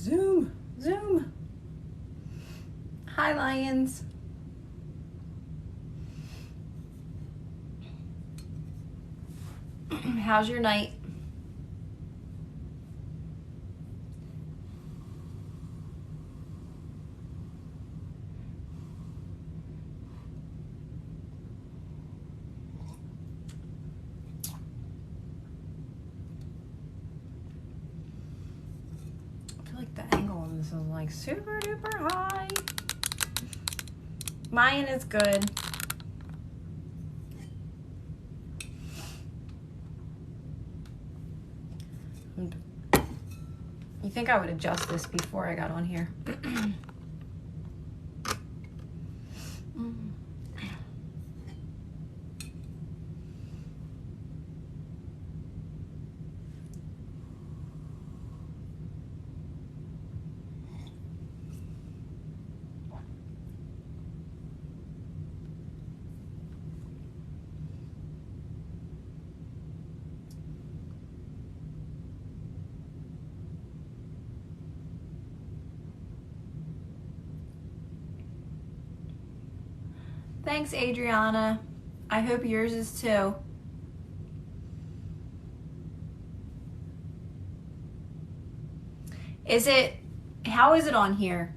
Zoom, Zoom. Hi, Lions. How's your night? I feel like the angle on this is like super duper high. Mine is good. You think I would adjust this before I got on here? Thanks, Adriana. I hope yours is too. How is it on here?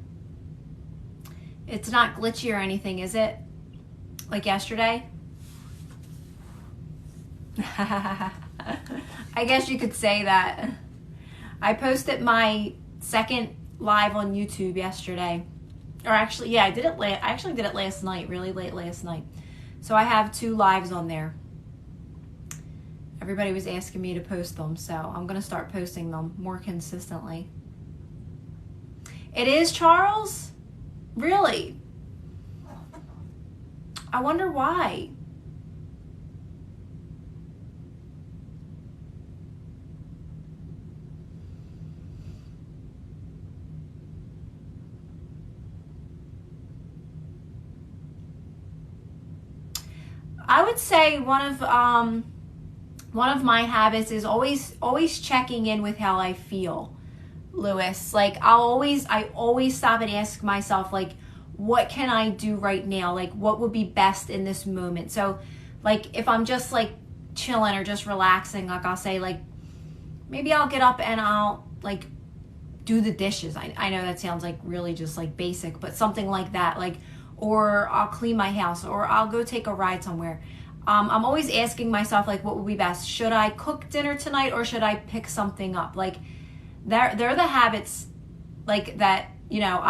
It's not glitchy or anything, is it? Like yesterday? I guess you could say that. I posted my second live on YouTube yesterday. Or actually, yeah, I actually did it last night, really late last night. So I have 2 lives on there. Everybody was asking me to post them, so I'm going to start posting them more consistently. It is, Charles? Really? I wonder why. I would say one of my habits is always checking in with how I feel, Lewis. Like I always stop and ask myself, like, what can I do right now? Like, what would be best in this moment? So, like, if I'm just like chilling or just relaxing, like I'll say, like, maybe I'll get up and I'll like do the dishes. I know that sounds like really just like basic, but something like that, like. Or I'll clean my house, or I'll go take a ride somewhere. I'm always asking myself, like, what would be best? Should I cook dinner tonight, or should I pick something up? Like, they're the habits, like, that, you know,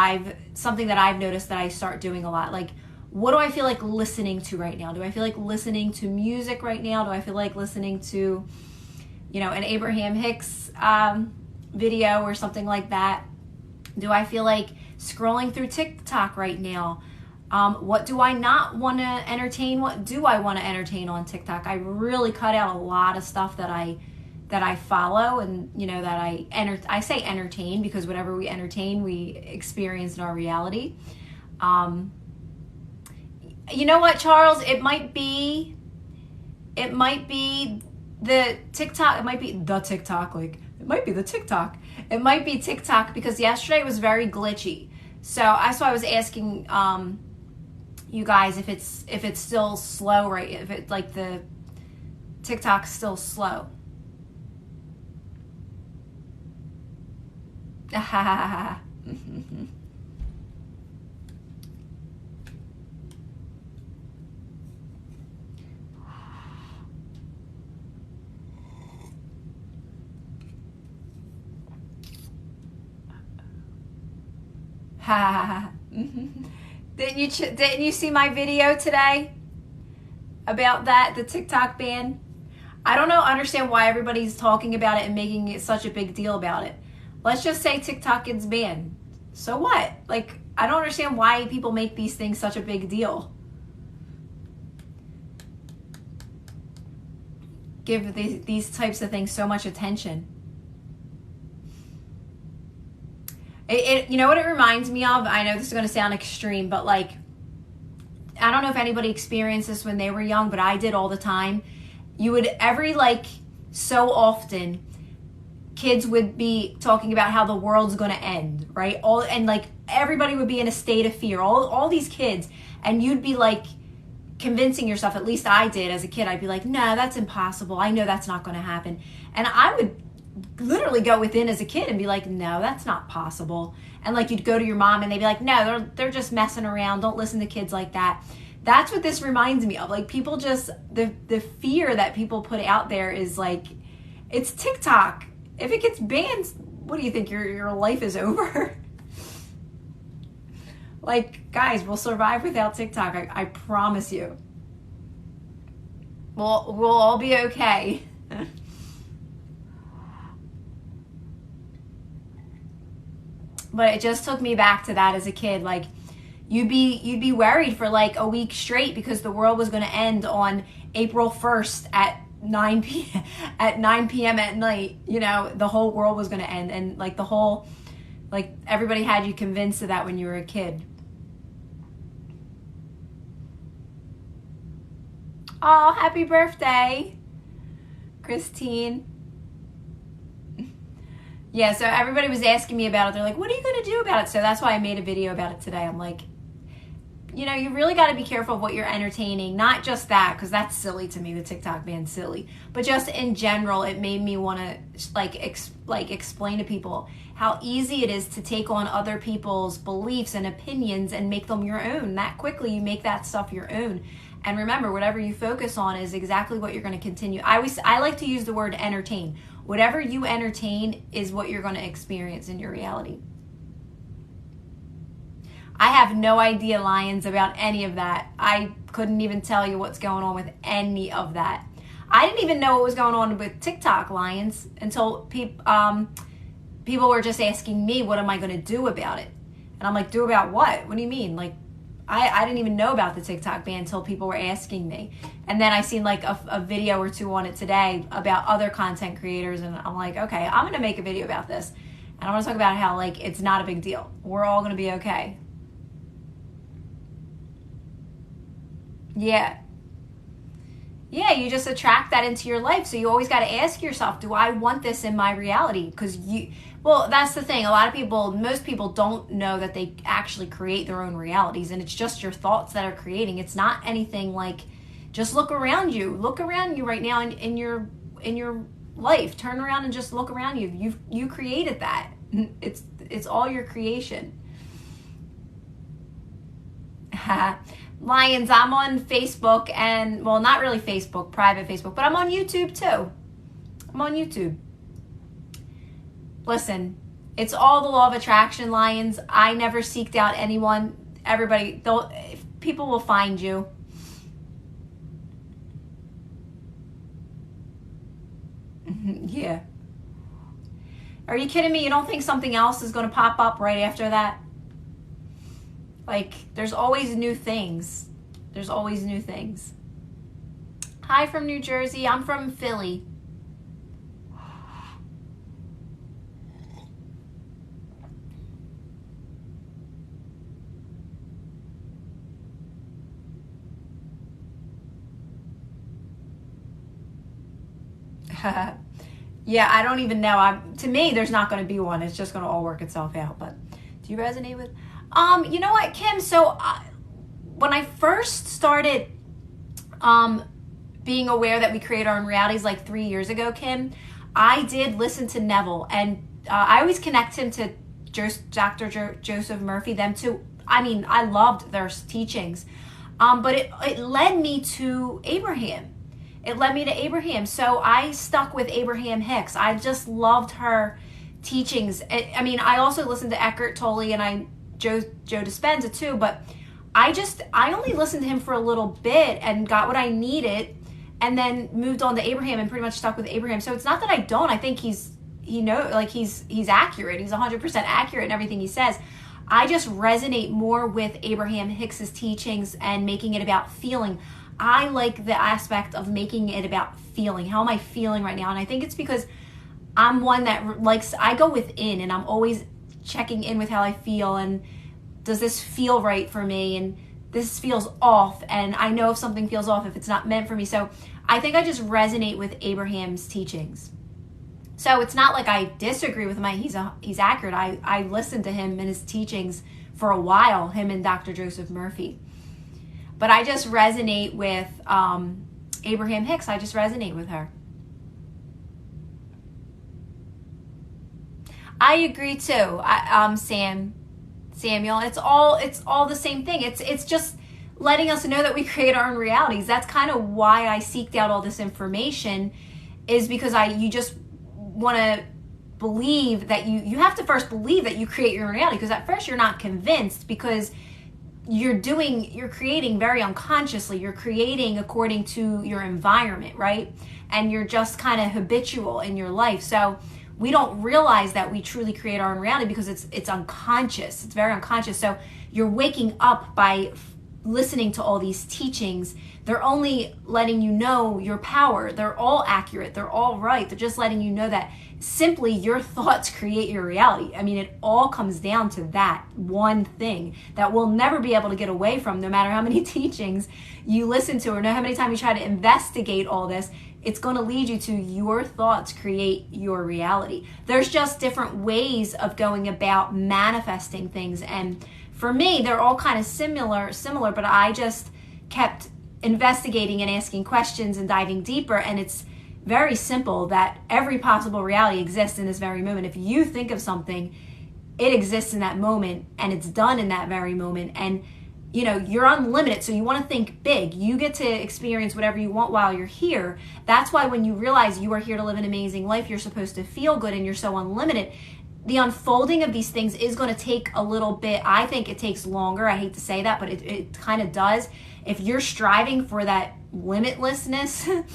something that I've noticed that I start doing a lot. Like, what do I feel like listening to right now? Do I feel like listening to music right now? Do I feel like listening to, you know, an Abraham Hicks video or something like that? Do I feel like scrolling through TikTok right now? What do I not want to entertain? What do I want to entertain on TikTok? I really cut out a lot of stuff that I follow, and you know that I say entertain because whatever we entertain, we experience in our reality. You know what, Charles? It might be the TikTok. It might be the TikTok. Like it might be the TikTok. It might be TikTok because yesterday was very glitchy. So that's why I was asking. You guys, if it's still slow, right? If it like the TikTok's still slow. Didn't you see my video today about that, the TikTok ban? I don't understand why everybody's talking about it and making it such a big deal about it. Let's just say TikTok gets banned. So what? Like, I don't understand why people make these things such a big deal. Give these types of things so much attention. You know what it reminds me of? I know this is going to sound extreme, but like, I don't know if anybody experienced this when they were young, but I did all the time. You would every like so often, kids would be talking about how the world's going to end, right? And like everybody would be in a state of fear, all these kids, and you'd be like convincing yourself, at least I did as a kid, I'd be like, no, that's impossible, I know that's not going to happen. And I would literally go within as a kid and be like, no, that's not possible. And like you'd go to your mom and they'd be like, no, they're just messing around, don't listen to kids like that. That's what this reminds me of. Like people just, the fear that people put out there is like, it's TikTok. If it gets banned, what do you think, your life is over? Like, guys, we'll survive without TikTok. I promise you. We'll all be okay. But it just took me back to that as a kid. Like, you'd be worried for like a week straight because the world was going to end on April 1st at 9 p.m. at night. You know, the whole world was going to end, and like everybody had you convinced of that when you were a kid. Oh, happy birthday, Christine. Yeah, so everybody was asking me about it. They're like, what are you going to do about it? So that's why I made a video about it today. I'm like, you know, you really got to be careful of what you're entertaining. Not just that, because that's silly to me, the TikTok ban's silly. But just in general, it made me want to explain to people how easy it is to take on other people's beliefs and opinions and make them your own. That quickly, you make that stuff your own. And remember, whatever you focus on is exactly what you're going to continue. I like to use the word entertain. Whatever you entertain is what you're going to experience in your reality. I have no idea, Lions, about any of that. I couldn't even tell you what's going on with any of that. I didn't even know what was going on with TikTok, Lions, until people were just asking me, what am I going to do about it? And I'm like, do about what? What do you mean? Like, I didn't even know about the TikTok ban until people were asking me. And then I seen like a video or two on it today about other content creators. And I'm like, okay, I'm going to make a video about this. And I want to talk about how like it's not a big deal. We're all going to be okay. Yeah. Yeah, you just attract that into your life. So you always got to ask yourself, do I want this in my reality? Because well, that's the thing. Most people don't know that they actually create their own realities, and it's just your thoughts that are creating. It's not anything like, just look around you. Look around you right now in your life. Turn around and just look around you. You created that. It's all your creation. Lions, I'm on Facebook and, well, not really Facebook, private Facebook, but I'm on YouTube too. I'm on YouTube. Listen, it's all the law of attraction, Lions. I never seeked out anyone. Everybody, people will find you. Yeah. Are you kidding me? You don't think something else is going to pop up right after that? Like, there's always new things. There's always new things. Hi from New Jersey. I'm from Philly. Yeah, I don't even know. To me, there's not going to be one. It's just going to all work itself out. But do you resonate with? You know what, Kim? So when I first started being aware that we create our own realities, like 3 years ago, Kim, I did listen to Neville, and I always connect him to Dr. Joseph Murphy. Them too. I mean, I loved their teachings, but it led me to Abraham. It led me to Abraham. So I stuck with Abraham Hicks. I just loved her teachings. I mean, I also listened to Eckhart Tolle and Joe Dispenza too, but I only listened to him for a little bit and got what I needed, and then moved on to Abraham and pretty much stuck with Abraham. So it's not that I don't. I think he's accurate. He's 100% accurate in everything he says. I just resonate more with Abraham Hicks's teachings and making it about feeling. I like the aspect of making it about feeling. How am I feeling right now? And I think it's because I'm one that likes, I go within and I'm always checking in with how I feel, and does this feel right for me, and this feels off, and I know if something feels off if it's not meant for me. So I think I just resonate with Abraham's teachings. So it's not like I disagree with him. He's accurate. I listened to him and his teachings for a while, him and Dr. Joseph Murphy. But I just resonate with Abraham Hicks. I just resonate with her. I agree too, Samuel. It's all the same thing. It's just letting us know that we create our own realities. That's kind of why I seeked out all this information, is because you just want to believe that you have to first believe that you create your own reality, because at first you're not convinced, because you're creating very unconsciously. You're creating according to your environment, right? And you're just kind of habitual in your life. So we don't realize that we truly create our own reality because it's unconscious. It's very unconscious. So you're waking up by listening to all these teachings. They're only letting you know your power. They're all accurate. They're all right. They're just letting you know that simply your thoughts create your reality. I mean, it all comes down to that one thing that we'll never be able to get away from, no matter how many teachings you listen to or know how many times you try to investigate all this. It's going to lead you to your thoughts create your reality. There's just different ways of going about manifesting things. And for me, they're all kind of similar, but I just kept investigating and asking questions and diving deeper. And it's very simple that every possible reality exists in this very moment. If you think of something, it exists in that moment and it's done in that very moment. And you're unlimited, so you want to think big. You get to experience whatever you want while you're here. That's why when you realize you are here to live an amazing life, you're supposed to feel good and you're so unlimited. The unfolding of these things is going to take a little bit. I think it takes longer. I hate to say that, but it kind of does. If you're striving for that limitlessness,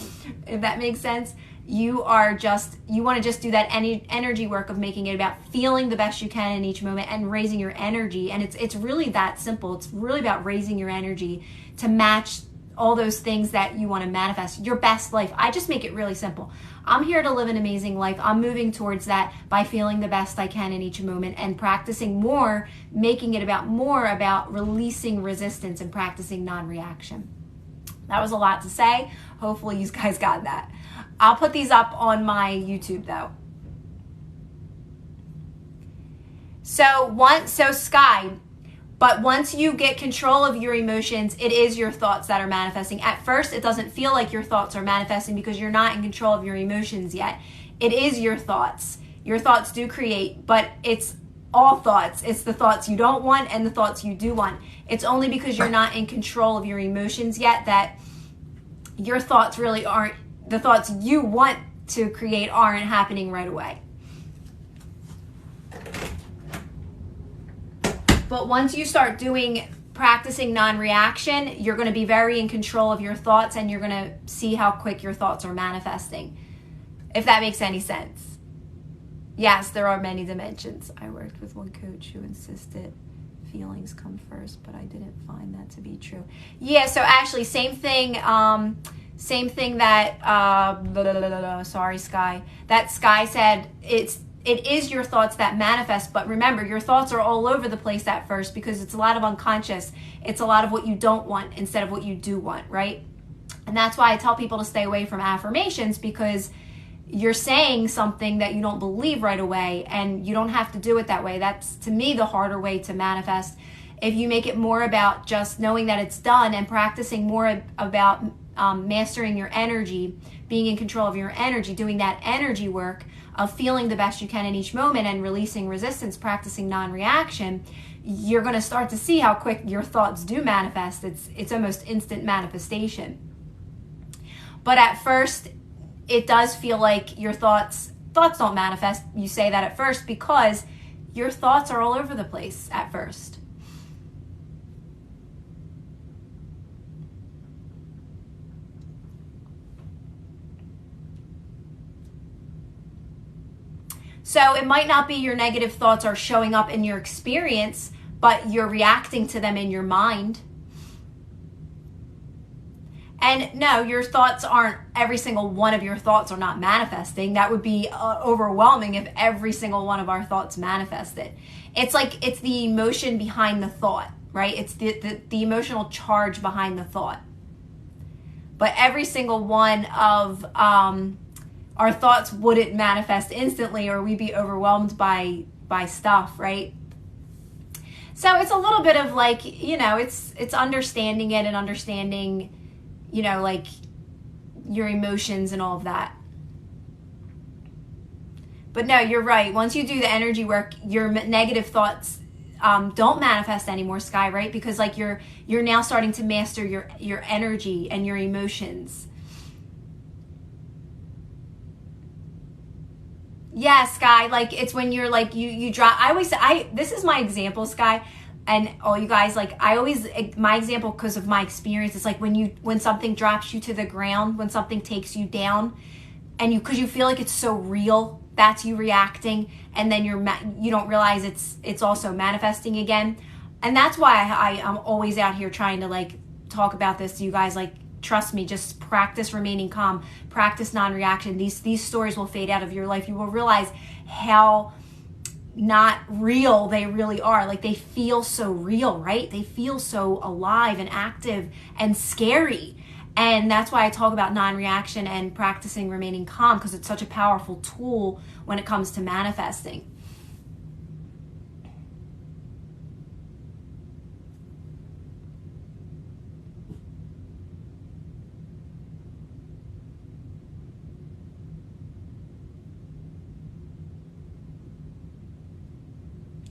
if that makes sense, you want to just do that energy work of making it about feeling the best you can in each moment and raising your energy. And it's really that simple. It's really about raising your energy to match all those things that you want to manifest, your best life. I just make it really simple. I'm here to live an amazing life. I'm moving towards that by feeling the best I can in each moment and practicing more, making it more about releasing resistance and practicing non-reaction. That was a lot to say. Hopefully you guys got that. I'll put these up on my YouTube though. So Sky, but once you get control of your emotions, it is your thoughts that are manifesting. At first, it doesn't feel like your thoughts are manifesting because you're not in control of your emotions yet. It is your thoughts. Your thoughts do create, but it's all thoughts. It's the thoughts you don't want and the thoughts you do want. It's only because you're not in control of your emotions yet that your thoughts really aren't, the thoughts you want to create aren't happening right away. But once you start practicing non-reaction, you're going to be very in control of your thoughts and you're going to see how quick your thoughts are manifesting. If that makes any sense. Yes, there are many dimensions. I worked with one coach who insisted feelings come first, but I didn't find that to be true. Yeah, so actually same thing that sorry, Sky. That Sky said it is your thoughts that manifest, but remember, your thoughts are all over the place at first because it's a lot of unconscious. It's a lot of what you don't want instead of what you do want, right? And that's why I tell people to stay away from affirmations, because you're saying something that you don't believe right away, and you don't have to do it that way. That's, to me, the harder way to manifest. If you make it more about just knowing that it's done and practicing more about mastering your energy, being in control of your energy, doing that energy work of feeling the best you can in each moment and releasing resistance, practicing non-reaction, you're going to start to see how quick your thoughts do manifest. It's almost instant manifestation. But at first, it does feel like your thoughts don't manifest. You say that at first because your thoughts are all over the place at first. So it might not be your negative thoughts are showing up in your experience, but you're reacting to them in your mind. And no, your thoughts aren't, every single one of your thoughts are not manifesting. That would be overwhelming if every single one of our thoughts manifested. It's like, it's the emotion behind the thought, right? It's the emotional charge behind the thought. But every single one of our thoughts wouldn't manifest instantly, or we'd be overwhelmed by stuff, right? So it's a little bit of like, it's understanding it and understanding, like your emotions and all of that. But no, you're right. Once you do the energy work, your negative thoughts don't manifest anymore, Sky, right? Because like you're now starting to master your energy and your emotions. Yeah, Sky, like it's when you're like you drop. I always say, this is my example, Sky, and all you guys, like my example, because of my experience, it's like when something drops you to the ground, when something takes you down, and because you feel like it's so real, that's you reacting, and then you don't realize it's also manifesting again. And that's why I'm always out here trying to like talk about this to you guys. Like, trust me, just practice remaining calm, practice non-reaction. These stories will fade out of your life. You will realize how not real they really are. Like, they feel so real, right? They feel so alive and active and scary. And that's why I talk about non-reaction and practicing remaining calm, because it's such a powerful tool when it comes to manifesting.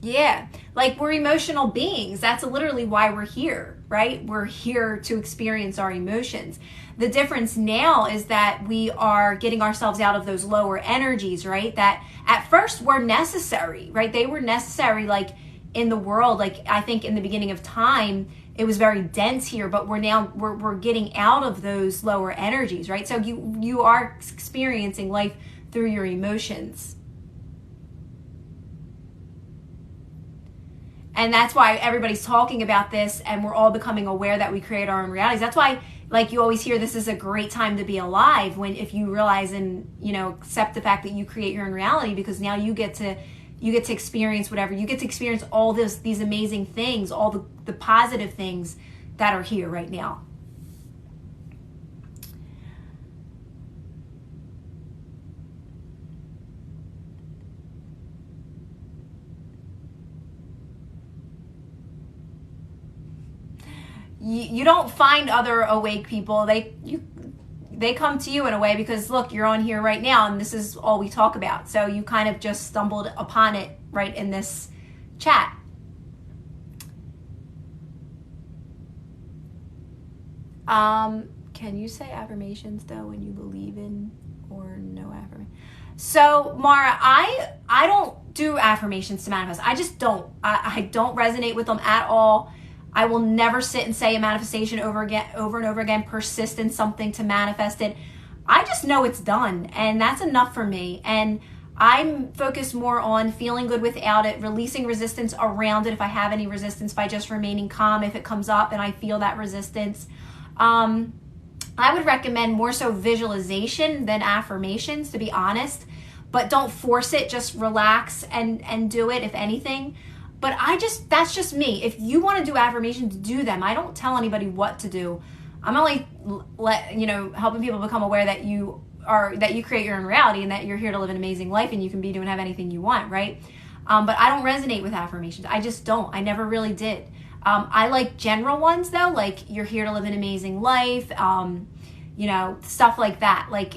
Yeah, like we're emotional beings. That's literally why we're here, right? We're here to experience our emotions. The difference now is that we are getting ourselves out of those lower energies, right? That at first were necessary, right? They were necessary, like in the world. Like, I think in the beginning of time, it was very dense here, but we're getting out of those lower energies, right? So you are experiencing life through your emotions. And that's why everybody's talking about this, and we're all becoming aware that we create our own realities. That's why, like, you always hear this is a great time to be alive, if you realize and, accept the fact that you create your own reality, because now you get to experience whatever. You get to experience all these amazing things, all the positive things that are here right now. You don't find other awake people. They come to you in a way, because look, you're on here right now and this is all we talk about. So you kind of just stumbled upon it right in this chat. Can you say affirmations though when you believe in, or no affirmation? So Mara, I don't do affirmations to manifest. I just don't. I don't resonate with them at all. I will never sit and say a manifestation over and over again, persist in something to manifest it. I just know it's done, and that's enough for me. And I'm focused more on feeling good without it, releasing resistance around it if I have any resistance, by just remaining calm if it comes up and I feel that resistance. I would recommend more so visualization than affirmations, to be honest. But don't force it, just relax and do it, if anything. But that's just me. If you want to do affirmations, do them. I don't tell anybody what to do. I'm only helping people become aware that you create your own reality, and that you're here to live an amazing life, and you can be doing have anything you want, right? But I don't resonate with affirmations. I just don't. I never really did. I like general ones though, like you're here to live an amazing life, stuff like that. Like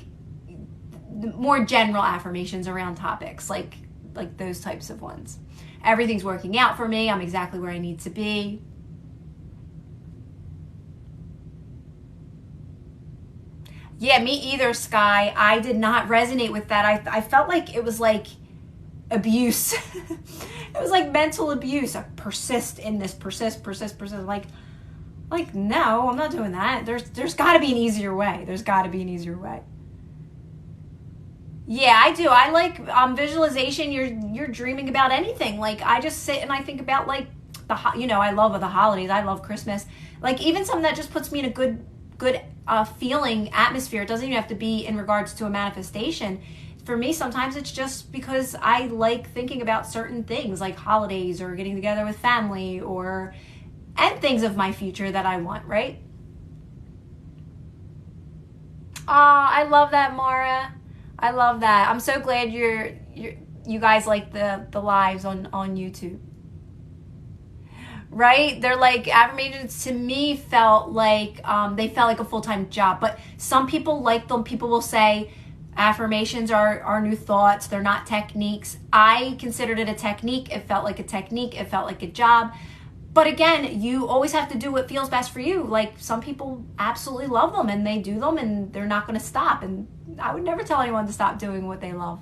more general affirmations around topics, like those types of ones. Everything's working out for me. I'm exactly where I need to be. Yeah, me either, Sky. I did not resonate with that. I felt like it was like abuse. It was like mental abuse. I persist in this, persist. Like, no, I'm not doing that. There's got to be an easier way. Yeah, I do. I like visualization. You're dreaming about anything. Like, I just sit and I think about like I love the holidays. I love Christmas. Like, even something that just puts me in a good feeling atmosphere. It doesn't even have to be in regards to a manifestation. For me, sometimes it's just because I like thinking about certain things, like holidays or getting together with family, and things of my future that I want, right? I love that, Mara. I love that. I'm so glad you guys like the lives on YouTube. Right? They're like, affirmations to me felt like they felt like a full-time job, but some people like them. People will say affirmations are new thoughts. They're not techniques. I considered it a technique. It felt like a technique. It felt like a job. But again, you always have to do what feels best for you. Like, some people absolutely love them and they do them and they're not going to stop. And I would never tell anyone to stop doing what they love.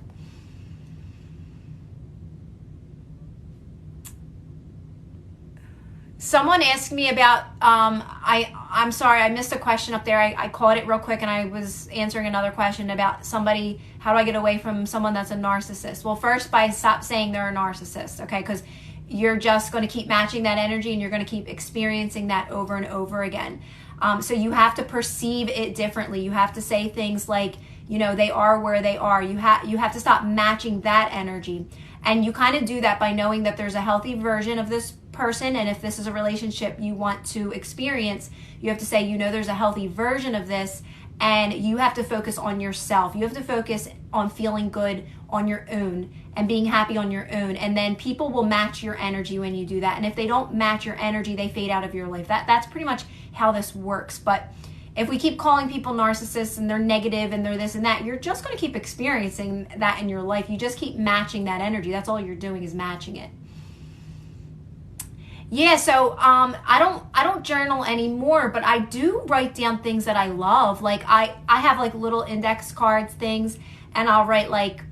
Someone asked me about, I'm sorry, I missed a question up there. I caught it real quick and I was answering another question about somebody, how do I get away from someone that's a narcissist? Well, first, by stop saying they're a narcissist, okay? Because you're just going to keep matching that energy and you're going to keep experiencing that over and over again. So you have to perceive it differently. You have to say things like, you know, they are where they are. You have to stop matching that energy. And you kind of do that by knowing that there's a healthy version of this person, and if this is a relationship you want to experience, you have to say, you know, there's a healthy version of this, and you have to focus on yourself. You have to focus on feeling good on your own and being happy on your own, and then people will match your energy when you do that. And if they don't match your energy, they fade out of your life. That's pretty much how this works. But if we keep calling people narcissists and they're negative and they're this and that, you're just going to keep experiencing that in your life. You just keep matching that energy. That's all you're doing, is matching it. Yeah, so I don't journal anymore, but I do write down things that I love. Like I have like little index cards things, and I'll write like,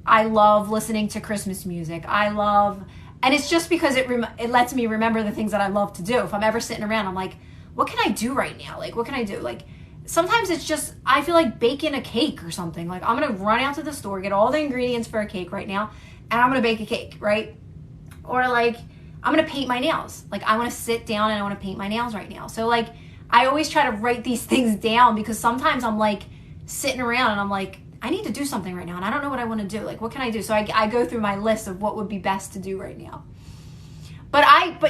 I love listening to Christmas music. And it's just because it lets me remember the things that I love to do. If I'm ever sitting around, I'm like, what can I do right now? Like, what can I do? Like, sometimes it's just, I feel like baking a cake or something. Like, I'm going to run out to the store, get all the ingredients for a cake right now, and I'm going to bake a cake, right? Or like, I'm going to paint my nails. Like, I want to sit down and I want to paint my nails right now. So like, I always try to write these things down, because sometimes I'm like sitting around and I'm like, I need to do something right now and I don't know what I want to do. Like, what can I do? So I go through my list of what would be best to do right now. But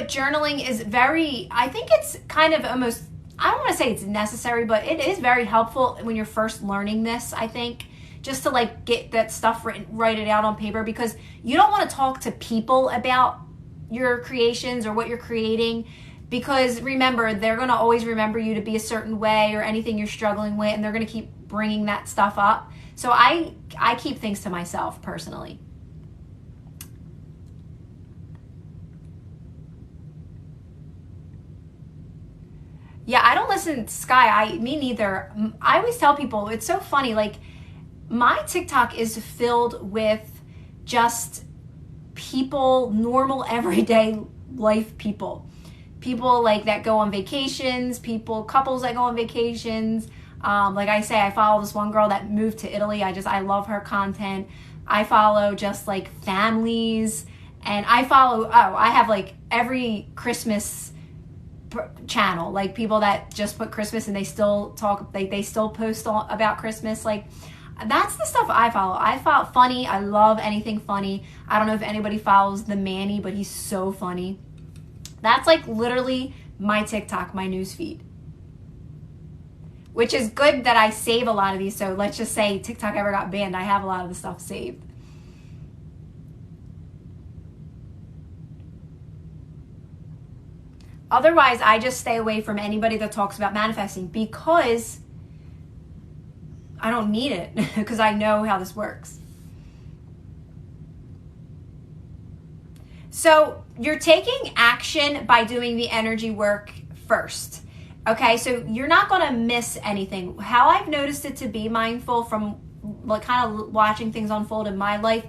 journaling is very, I think it's kind of almost, I don't want to say it's necessary, but it is very helpful when you're first learning this, I think, just to like get that stuff written, write it out on paper, because you don't want to talk to people about your creations or what you're creating, because remember, they're going to always remember you to be a certain way or anything you're struggling with, and they're going to keep bringing that stuff up. So I keep things to myself personally. Yeah, I don't listen to Sky. Me neither. I always tell people, it's so funny, like my TikTok is filled with just people, normal everyday life people like that go on vacations, couples that go on vacations. Like I say, I follow this one girl that moved to Italy. I love her content. I follow just like families, and I have like every Christmas channel, like people that just put Christmas and they still talk, they still post about Christmas. Like, that's the stuff I follow. I follow funny. I love anything funny. I don't know if anybody follows the Manny, but he's so funny. That's like literally my TikTok, my news feed. Which is good that I save a lot of these. So let's just say TikTok ever got banned, I have a lot of the stuff saved. Otherwise, I just stay away from anybody that talks about manifesting, because I don't need it, because I know how this works. So you're taking action by doing the energy work first. Okay, so you're not going to miss anything. How I've noticed it to be mindful from like kind of watching things unfold in my life,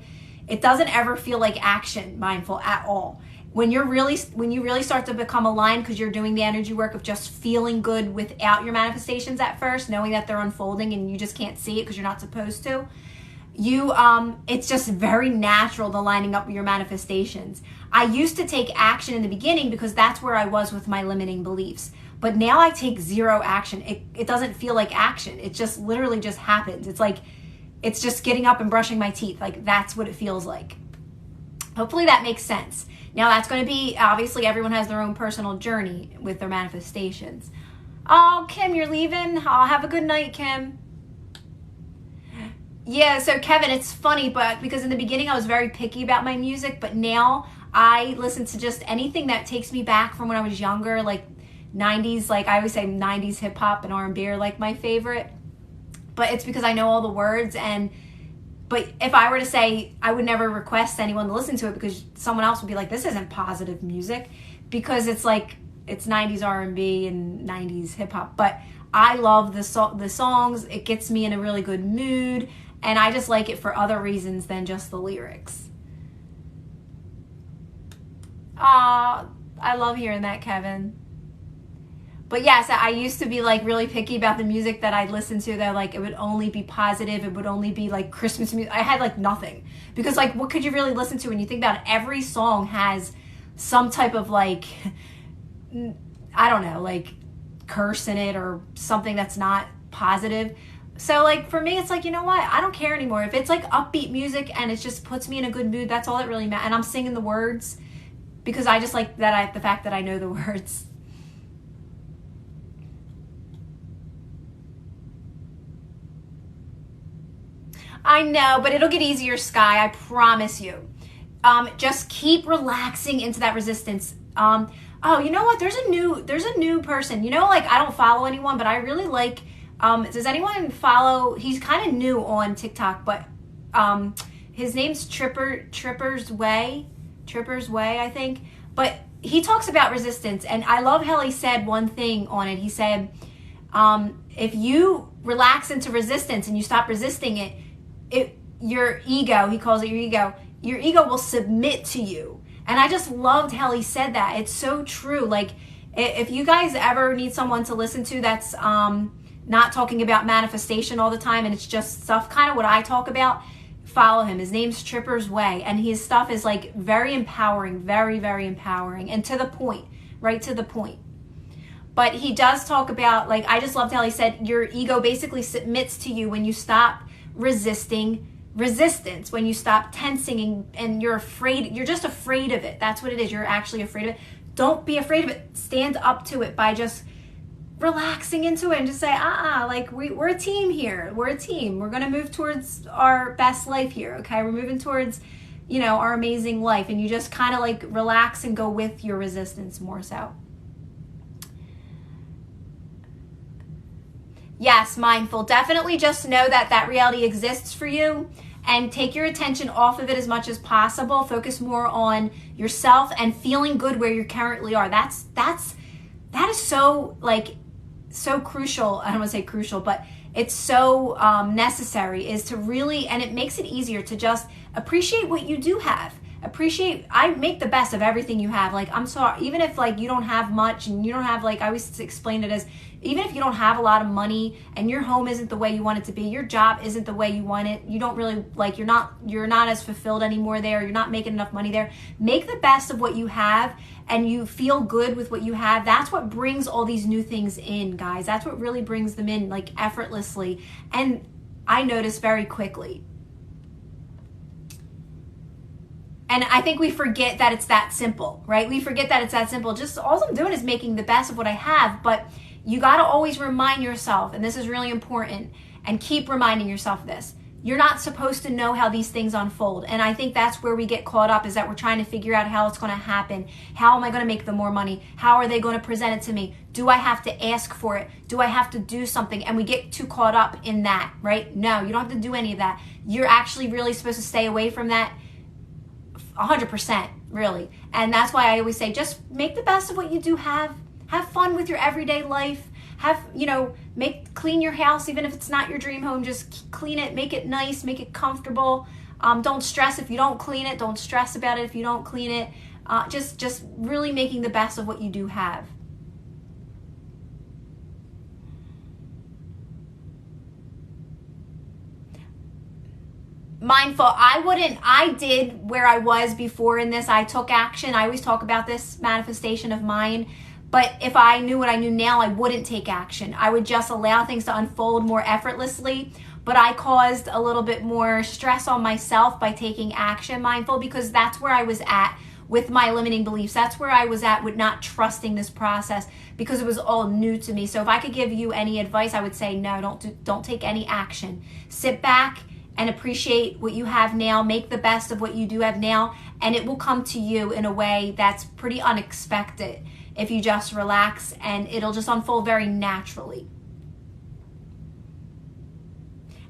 it doesn't ever feel like action mindful at all. When you really start to become aligned, because you're doing the energy work of just feeling good without your manifestations at first, knowing that they're unfolding and you just can't see it because you're not supposed to, it's just very natural to lining up with your manifestations. I used to take action in the beginning because that's where I was with my limiting beliefs. But now I take zero action. It doesn't feel like action. It just literally just happens. It's like, it's just getting up and brushing my teeth. Like, that's what it feels like. Hopefully that makes sense. Now that's going to be, obviously everyone has their own personal journey with their manifestations. Oh, Kim, you're leaving? Oh, have a good night, Kim. Yeah, so Kevin, it's funny, but because in the beginning I was very picky about my music, but now I listen to just anything that takes me back from when I was younger, like 90s, like I always say 90s hip hop and R&B are like my favorite. But it's because I know all the words, and but if I were to say, I would never request anyone to listen to it because someone else would be like, this isn't positive music, because it's like it's 90s R&B and 90s hip hop. But I love the songs. It gets me in a really good mood, and I just like it for other reasons than just the lyrics. I love hearing that, Kevin. But yes, I used to be like really picky about the music that I'd listen to, that like it would only be positive, it would only be like Christmas music. I had like nothing, because like what could you really listen to when you think about it? Every song has some type of like, I don't know, like curse in it or something that's not positive. So like for me, it's like, you know what? I don't care anymore. If it's like upbeat music and it just puts me in a good mood, that's all that really matters. And I'm singing the words because I just like that, the fact that I know the words. I know, but it'll get easier, Sky. I promise you. Just keep relaxing into that resistance. Oh, you know what? There's a new person. You know, like I don't follow anyone, but I really like. Does anyone follow? He's kind of new on TikTok, but his name's Tripper's Way, I think. But he talks about resistance, and I love how he said one thing on it. He said, if you relax into resistance and you stop resisting it, your ego, he calls it your ego will submit to you. And I just loved how he said that. It's so true. Like if you guys ever need someone to listen to that's not talking about manifestation all the time, and it's just stuff kind of what I talk about, follow him. His name's Tripper's Way, and his stuff is like very empowering, very, very empowering, and to the point, right to the point. But he does talk about, like, I just loved how he said your ego basically submits to you when you stop resisting resistance, when you stop tensing and you're afraid, you're just afraid of it. That's what it is. You're actually afraid of it. Don't be afraid of it. Stand up to it by just relaxing into it and just say, like we're a team here. We're a team. We're going to move towards our best life here. Okay. We're moving towards, our amazing life. And you just kind of like relax and go with your resistance more so. Yes, mindful. Definitely just know that reality exists for you, and take your attention off of it as much as possible. Focus more on yourself and feeling good where you currently are. That is so so crucial. I don't want to say crucial, but it's so necessary, is to really, and it makes it easier to just appreciate what you do have. I make the best of everything you have. Like, I'm sorry, even if like you don't have much and you don't have, like, I always explain it as, even if you don't have a lot of money and your home isn't the way you want it to be, your job isn't the way you want it, you don't really like, you're not as fulfilled anymore there, you're not making enough money there, make the best of what you have and you feel good with what you have. That's what brings all these new things in, guys. That's what really brings them in, like, effortlessly. And I notice very quickly. And I think we forget that it's that simple, right? We forget that it's that simple. Just all I'm doing is making the best of what I have. But you got to always remind yourself, and this is really important, and keep reminding yourself this. You're not supposed to know how these things unfold. And I think that's where we get caught up, is that we're trying to figure out how it's going to happen. How am I going to make the more money? How are they going to present it to me? Do I have to ask for it? Do I have to do something? And we get too caught up in that, right? No, you don't have to do any of that. You're actually really supposed to stay away from that 100%, really. And that's why I always say, just make the best of what you do have. Have fun with your everyday life. Clean your house, even if it's not your dream home. Just clean it, make it nice, make it comfortable. Don't stress if you don't clean it. Don't stress about it if you don't clean it. Just really making the best of what you do have. Mindful. I did where I was before in this. I took action. I always talk about this manifestation of mine. But if I knew what I knew now, I wouldn't take action. I would just allow things to unfold more effortlessly. But I caused a little bit more stress on myself by taking action, mindful, because that's where I was at with my limiting beliefs. That's where I was at with not trusting this process, because it was all new to me. So if I could give you any advice, I would say no, don't take any action. Sit back and appreciate what you have now. Make the best of what you do have now, and it will come to you in a way that's pretty unexpected if you just relax, and it'll just unfold very naturally.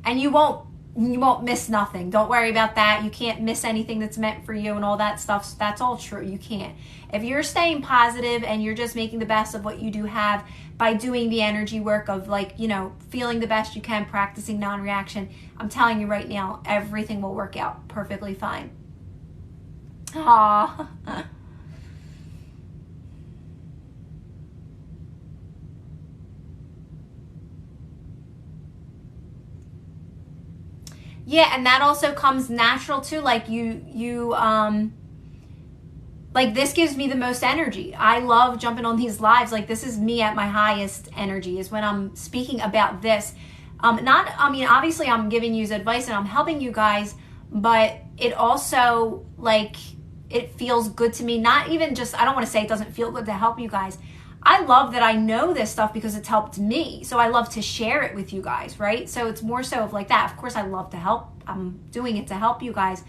And you won't miss nothing. Don't worry about that. You can't miss anything that's meant for you and all that stuff. That's all true. You can't. If you're staying positive and you're just making the best of what you do have by doing the energy work of, like, you know, feeling the best you can, practicing non-reaction, I'm telling you right now, everything will work out perfectly fine. Aww. Yeah, and that also comes natural too. Like like this gives me the most energy. I love jumping on these lives. Like this is me at my highest energy is when I'm speaking about this. Obviously I'm giving you advice and I'm helping you guys, but it also, like, it feels good to me. Not even just, I don't want to say it doesn't feel good to help you guys. I love that I know this stuff because it's helped me. So I love to share it with you guys, right? So it's more so of like that. Of course, I love to help. I'm doing it to help you guys.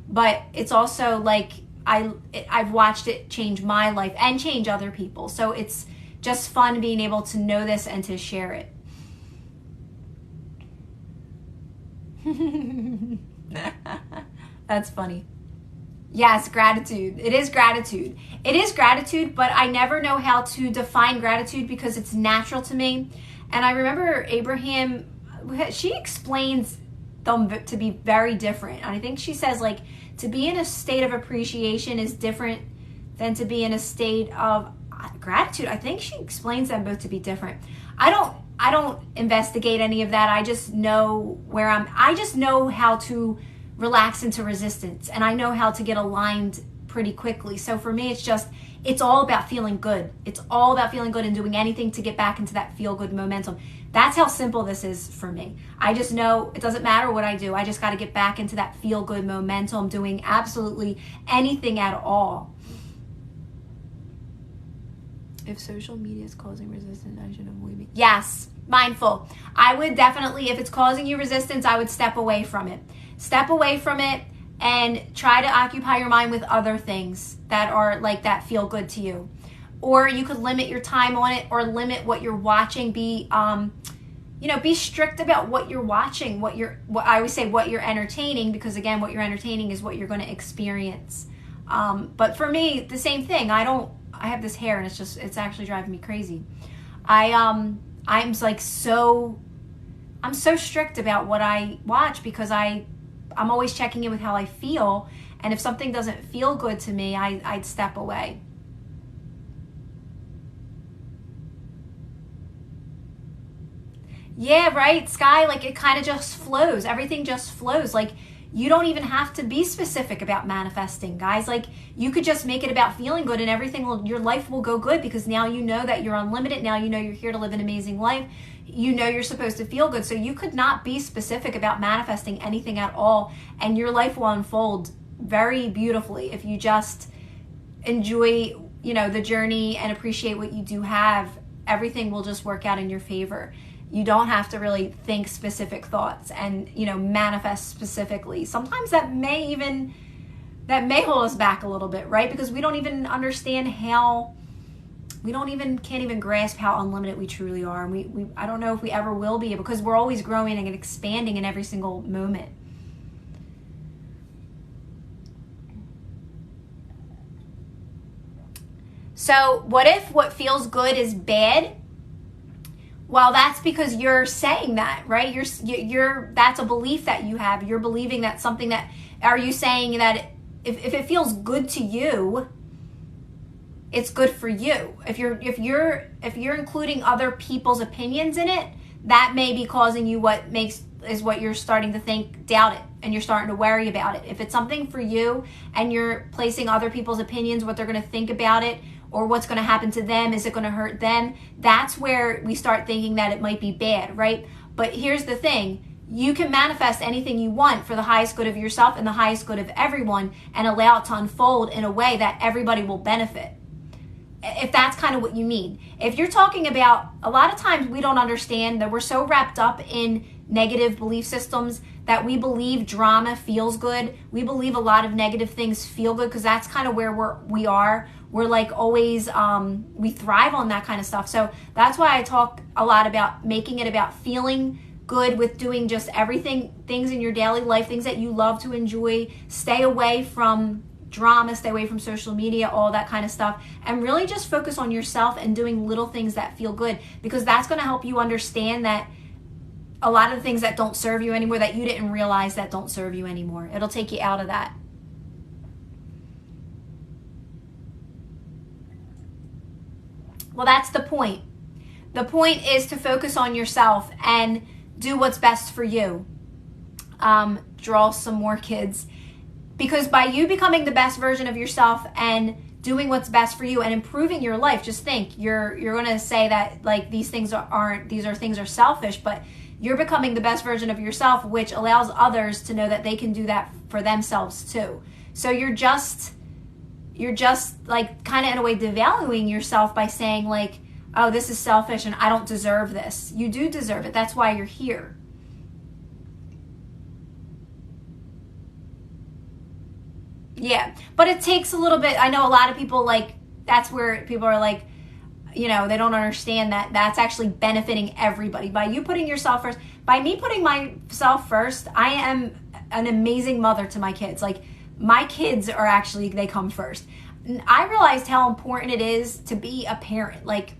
But it's also like I've watched it change my life and change other people. So it's just fun being able to know this and to share it. That's funny. Yes, gratitude. It is gratitude. It is gratitude, but I never know how to define gratitude because it's natural to me. And I remember Abraham, she explains them to be very different. And I think she says, like, to be in a state of appreciation is different than to be in a state of gratitude. I think she explains them both to be different. I don't investigate any of that. I just know I just know how to relax into resistance, and I know how to get aligned pretty quickly. So for me, it's all about feeling good. It's all about feeling good and doing anything to get back into that feel good momentum. That's how simple this is for me. I just know it doesn't matter what I do. I just got to get back into that feel good momentum, doing absolutely anything at all. If social media is causing resistance, I should avoid it. Yes, mindful. I would definitely, if it's causing you resistance, I would step away from it. Step away from it and try to occupy your mind with other things that are like that feel good to you. Or you could limit your time on it or limit what you're watching. Be strict about what you're watching, what I always say what you're entertaining, because again, what you're entertaining is what you're going to experience. But for me, the same thing. I have this hair and it's actually driving me crazy. I'm so strict about what I watch because I'm always checking in with how I feel, and if something doesn't feel good to me, I'd step away. Yeah, right, Sky, like it kind of just flows. Everything just flows. Like you don't even have to be specific about manifesting, guys. Like you could just make it about feeling good, and your life will go good because now you know that you're unlimited. Now you know you're here to live an amazing life. You know you're supposed to feel good. So you could not be specific about manifesting anything at all, and your life will unfold very beautifully if you just enjoy, the journey and appreciate what you do have. Everything will just work out in your favor. You don't have to really think specific thoughts and, manifest specifically. Sometimes that may hold us back a little bit, right? Because we don't even understand can't even grasp how unlimited we truly are. And I don't know if we ever will be able, because we're always growing and expanding in every single moment. So what if what feels good is bad? Well, that's because you're saying that, right? That's a belief that you have. You're believing that are you saying that if it feels good to you, it's good for you. If you're including other people's opinions in it, that may be causing you what you're starting to think, doubt it, and you're starting to worry about it. If it's something for you and you're placing other people's opinions, what they're going to think about it, or what's going to happen to them, is it going to hurt them? That's where we start thinking that it might be bad, right? But here's the thing. You can manifest anything you want for the highest good of yourself and the highest good of everyone, and allow it to unfold in a way that everybody will benefit. If that's kind of what you mean. If you're talking about, a lot of times we don't understand that we're so wrapped up in negative belief systems that we believe drama feels good. We believe a lot of negative things feel good because that's kind of where we are. We're like always, we thrive on that kind of stuff. So that's why I talk a lot about making it about feeling good with doing just things in your daily life, things that you love to enjoy. Stay away from drama, stay away from social media, all that kind of stuff, and really just focus on yourself and doing little things that feel good, because that's going to help you understand that a lot of the things that don't serve you anymore, that you didn't realize that don't serve you anymore. It'll take you out of that. Well, that's the point. The point is to focus on yourself and do what's best for you. Draw some more kids. Because by you becoming the best version of yourself and doing what's best for you and improving your life, just think, you're going to say that like these things are selfish, but you're becoming the best version of yourself, which allows others to know that they can do that for themselves too. So you're just like kind of in a way devaluing yourself by saying like, oh, this is selfish and I don't deserve this. You do deserve it. That's why you're here. Yeah, but it takes a little bit. I know a lot of people like, that's where people are like, you know, they don't understand that that's actually benefiting everybody. By you putting yourself first, by me putting myself first, I am an amazing mother to my kids. Like my kids are actually, they come first. I realized how important it is to be a parent, like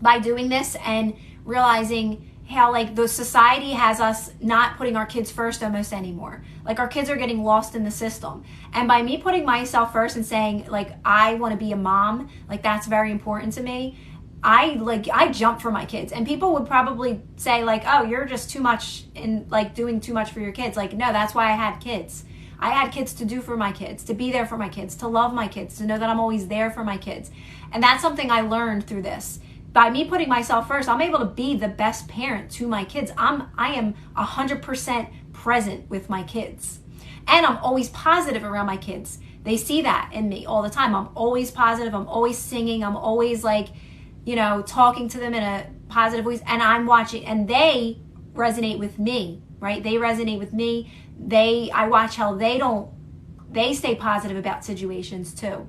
by doing this and realizing how like the society has us not putting our kids first almost anymore. Like our kids are getting lost in the system. And by me putting myself first and saying like, I want to be a mom, like that's very important to me. I jump for my kids, and people would probably say like, oh, you're just too much in like doing too much for your kids. Like, no, that's why I had kids. I had kids to do for my kids, to be there for my kids, to love my kids, to know that I'm always there for my kids. And that's something I learned through this. By me putting myself first, I'm able to be the best parent to my kids. I am 100% present with my kids. And I'm always positive around my kids. They see that in me all the time. I'm always positive. I'm always singing. I'm always like, you know, talking to them in a positive way. And I'm watching, and they resonate with me, right? They resonate with me. I watch how they stay positive about situations too.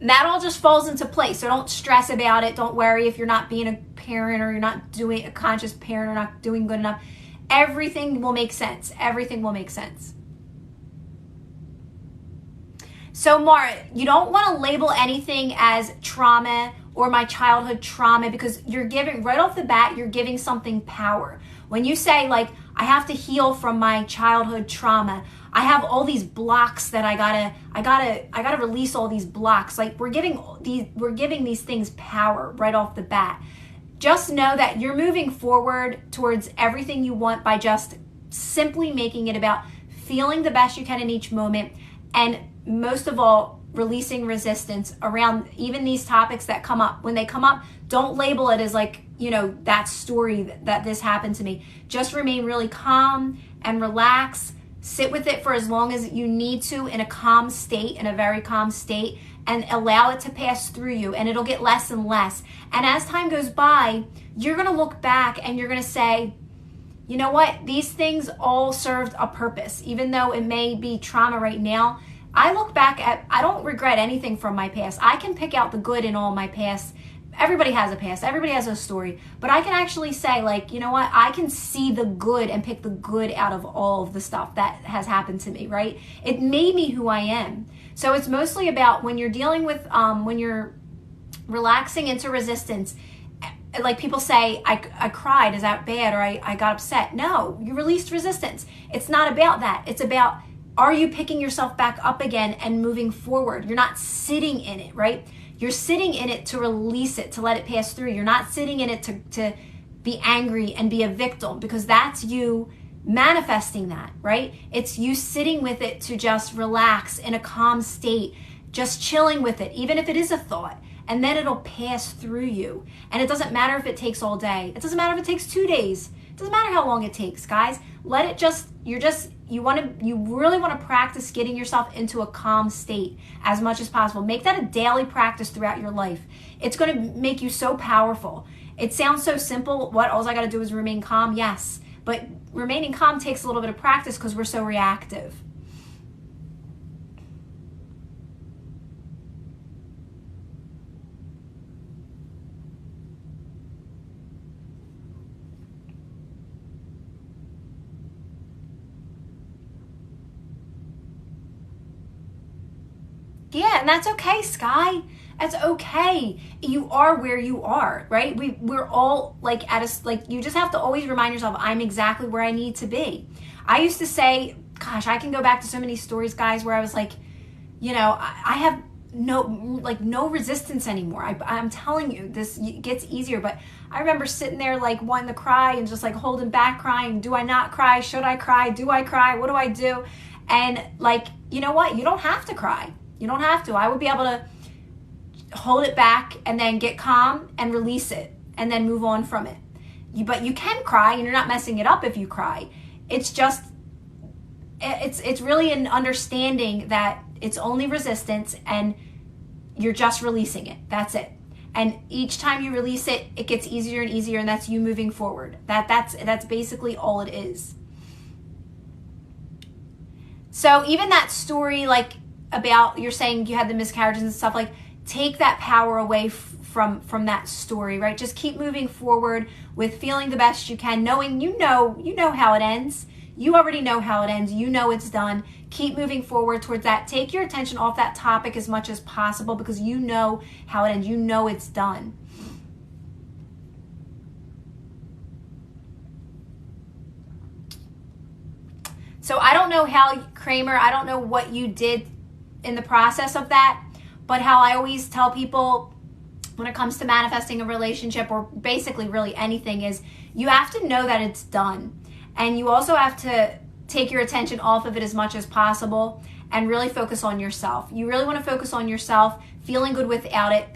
And that all just falls into place. So don't stress about it. Don't worry if you're not being a parent or you're not doing a conscious parent or not doing good enough. Everything will make sense. Everything will make sense. So Mara, you don't want to label anything as trauma or my childhood trauma, because you're giving, right off the bat, you're giving something power. When you say like, I have to heal from my childhood trauma, I have all these blocks that I gotta release all these blocks. Like we're giving these things power right off the bat. Just know that you're moving forward towards everything you want by just simply making it about feeling the best you can in each moment, and most of all, releasing resistance around even these topics that come up. When they come up, don't label it as like, you know, that story that this happened to me. Just remain really calm and relax. Sit with it for as long as you need to in a calm state, in a very calm state, and allow it to pass through you, and it'll get less and less. And as time goes by, you're going to look back and you're going to say, you know what? These things all served a purpose. Even though it may be trauma right now, I look back at, I don't regret anything from my past. I can pick out the good in all my past. Everybody has a past. Everybody has a story. But I can actually say, like, you know what? I can see the good and pick the good out of all of the stuff that has happened to me, right? It made me who I am. So it's mostly about when you're dealing with, when you're relaxing into resistance, like people say, I cried, is that bad? Or I got upset. No, you released resistance. It's not about that. It's about, are you picking yourself back up again and moving forward? You're not sitting in it, right? You're sitting in it to release it, to let it pass through. You're not sitting in it to be angry and be a victim, because that's you manifesting that, right? It's you sitting with it to just relax in a calm state, just chilling with it, even if it is a thought, and then it'll pass through you. And it doesn't matter if it takes all day. It doesn't matter if it takes 2 days. It doesn't matter how long it takes, guys. Let it just, you really want to practice getting yourself into a calm state as much as possible. Make that a daily practice throughout your life. It's going to make you so powerful. It sounds so simple. What, all I got to do is remain calm? Yes. But remaining calm takes a little bit of practice because we're so reactive. Yeah, and that's okay, Sky. That's okay. You are where you are, right? We're all like you just have to always remind yourself, I'm exactly where I need to be. I used to say, gosh, I can go back to so many stories, guys, where I was like, I have no resistance anymore. I'm telling you, this gets easier. But I remember sitting there like wanting to cry and just like holding back crying. Do I not cry? Should I cry? Do I cry? What do I do? And like, you know what? You don't have to cry. You don't have to. I would be able to hold it back and then get calm and release it and then move on from it. But you can cry and you're not messing it up if you cry. It's just, it's really an understanding that it's only resistance and you're just releasing it. That's it. And each time you release it, it gets easier and easier, and that's you moving forward. That's basically all it is. So even that story, like about you're saying you had the miscarriages and stuff, like take that power away from that story, right? Just keep moving forward with feeling the best you can, knowing you know how it ends. You already know how it ends. You know it's done. Keep moving forward towards that. Take your attention off that topic as much as possible because you know how it ends. You know it's done. So I don't know how, Kramer, I don't know what you did in the process of that, but how I always tell people when it comes to manifesting a relationship or basically really anything is you have to know that it's done. And you also have to take your attention off of it as much as possible and really focus on yourself. You really want to focus on yourself, feeling good without it,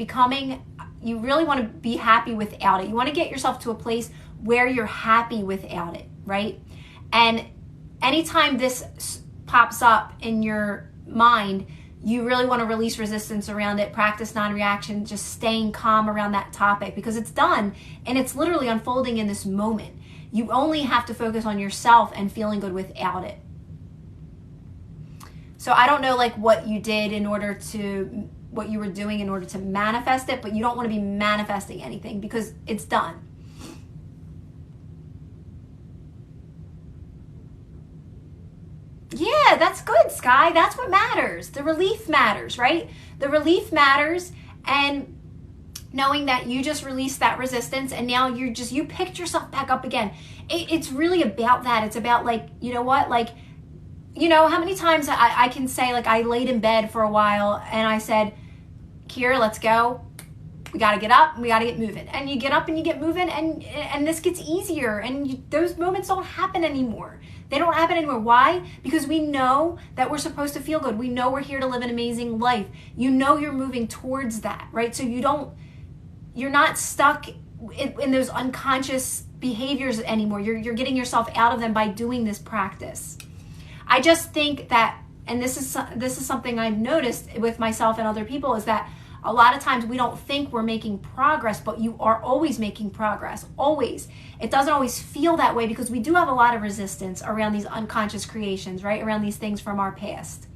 you really want to be happy without it. You want to get yourself to a place where you're happy without it, right? And anytime this pops up in your mind, you really want to release resistance around it, practice non-reaction, just staying calm around that topic because it's done and it's literally unfolding in this moment. You only have to focus on yourself and feeling good without it. So I don't know like what you did what you were doing in order to manifest it, but you don't want to be manifesting anything because it's done. Yeah, that's good, Sky. That's what matters. The relief matters, right? The relief matters, and knowing that you just released that resistance and now you picked yourself back up again. It's really about that. It's about like, you know what? Like, how many times I can say like I laid in bed for a while and I said, Kira, let's go. We got to get up and we got to get moving. And you get up and you get moving and this gets easier and those moments don't happen anymore. They don't happen anymore. Why? Because we know that we're supposed to feel good. We know we're here to live an amazing life. You're moving towards that, right? So you're not stuck in those unconscious behaviors anymore. You're getting yourself out of them by doing this practice. I just think that, and this is something I've noticed with myself and other people, is that a lot of times we don't think we're making progress, but you are always making progress, always. It doesn't always feel that way because we do have a lot of resistance around these unconscious creations, right? Around these things from our past.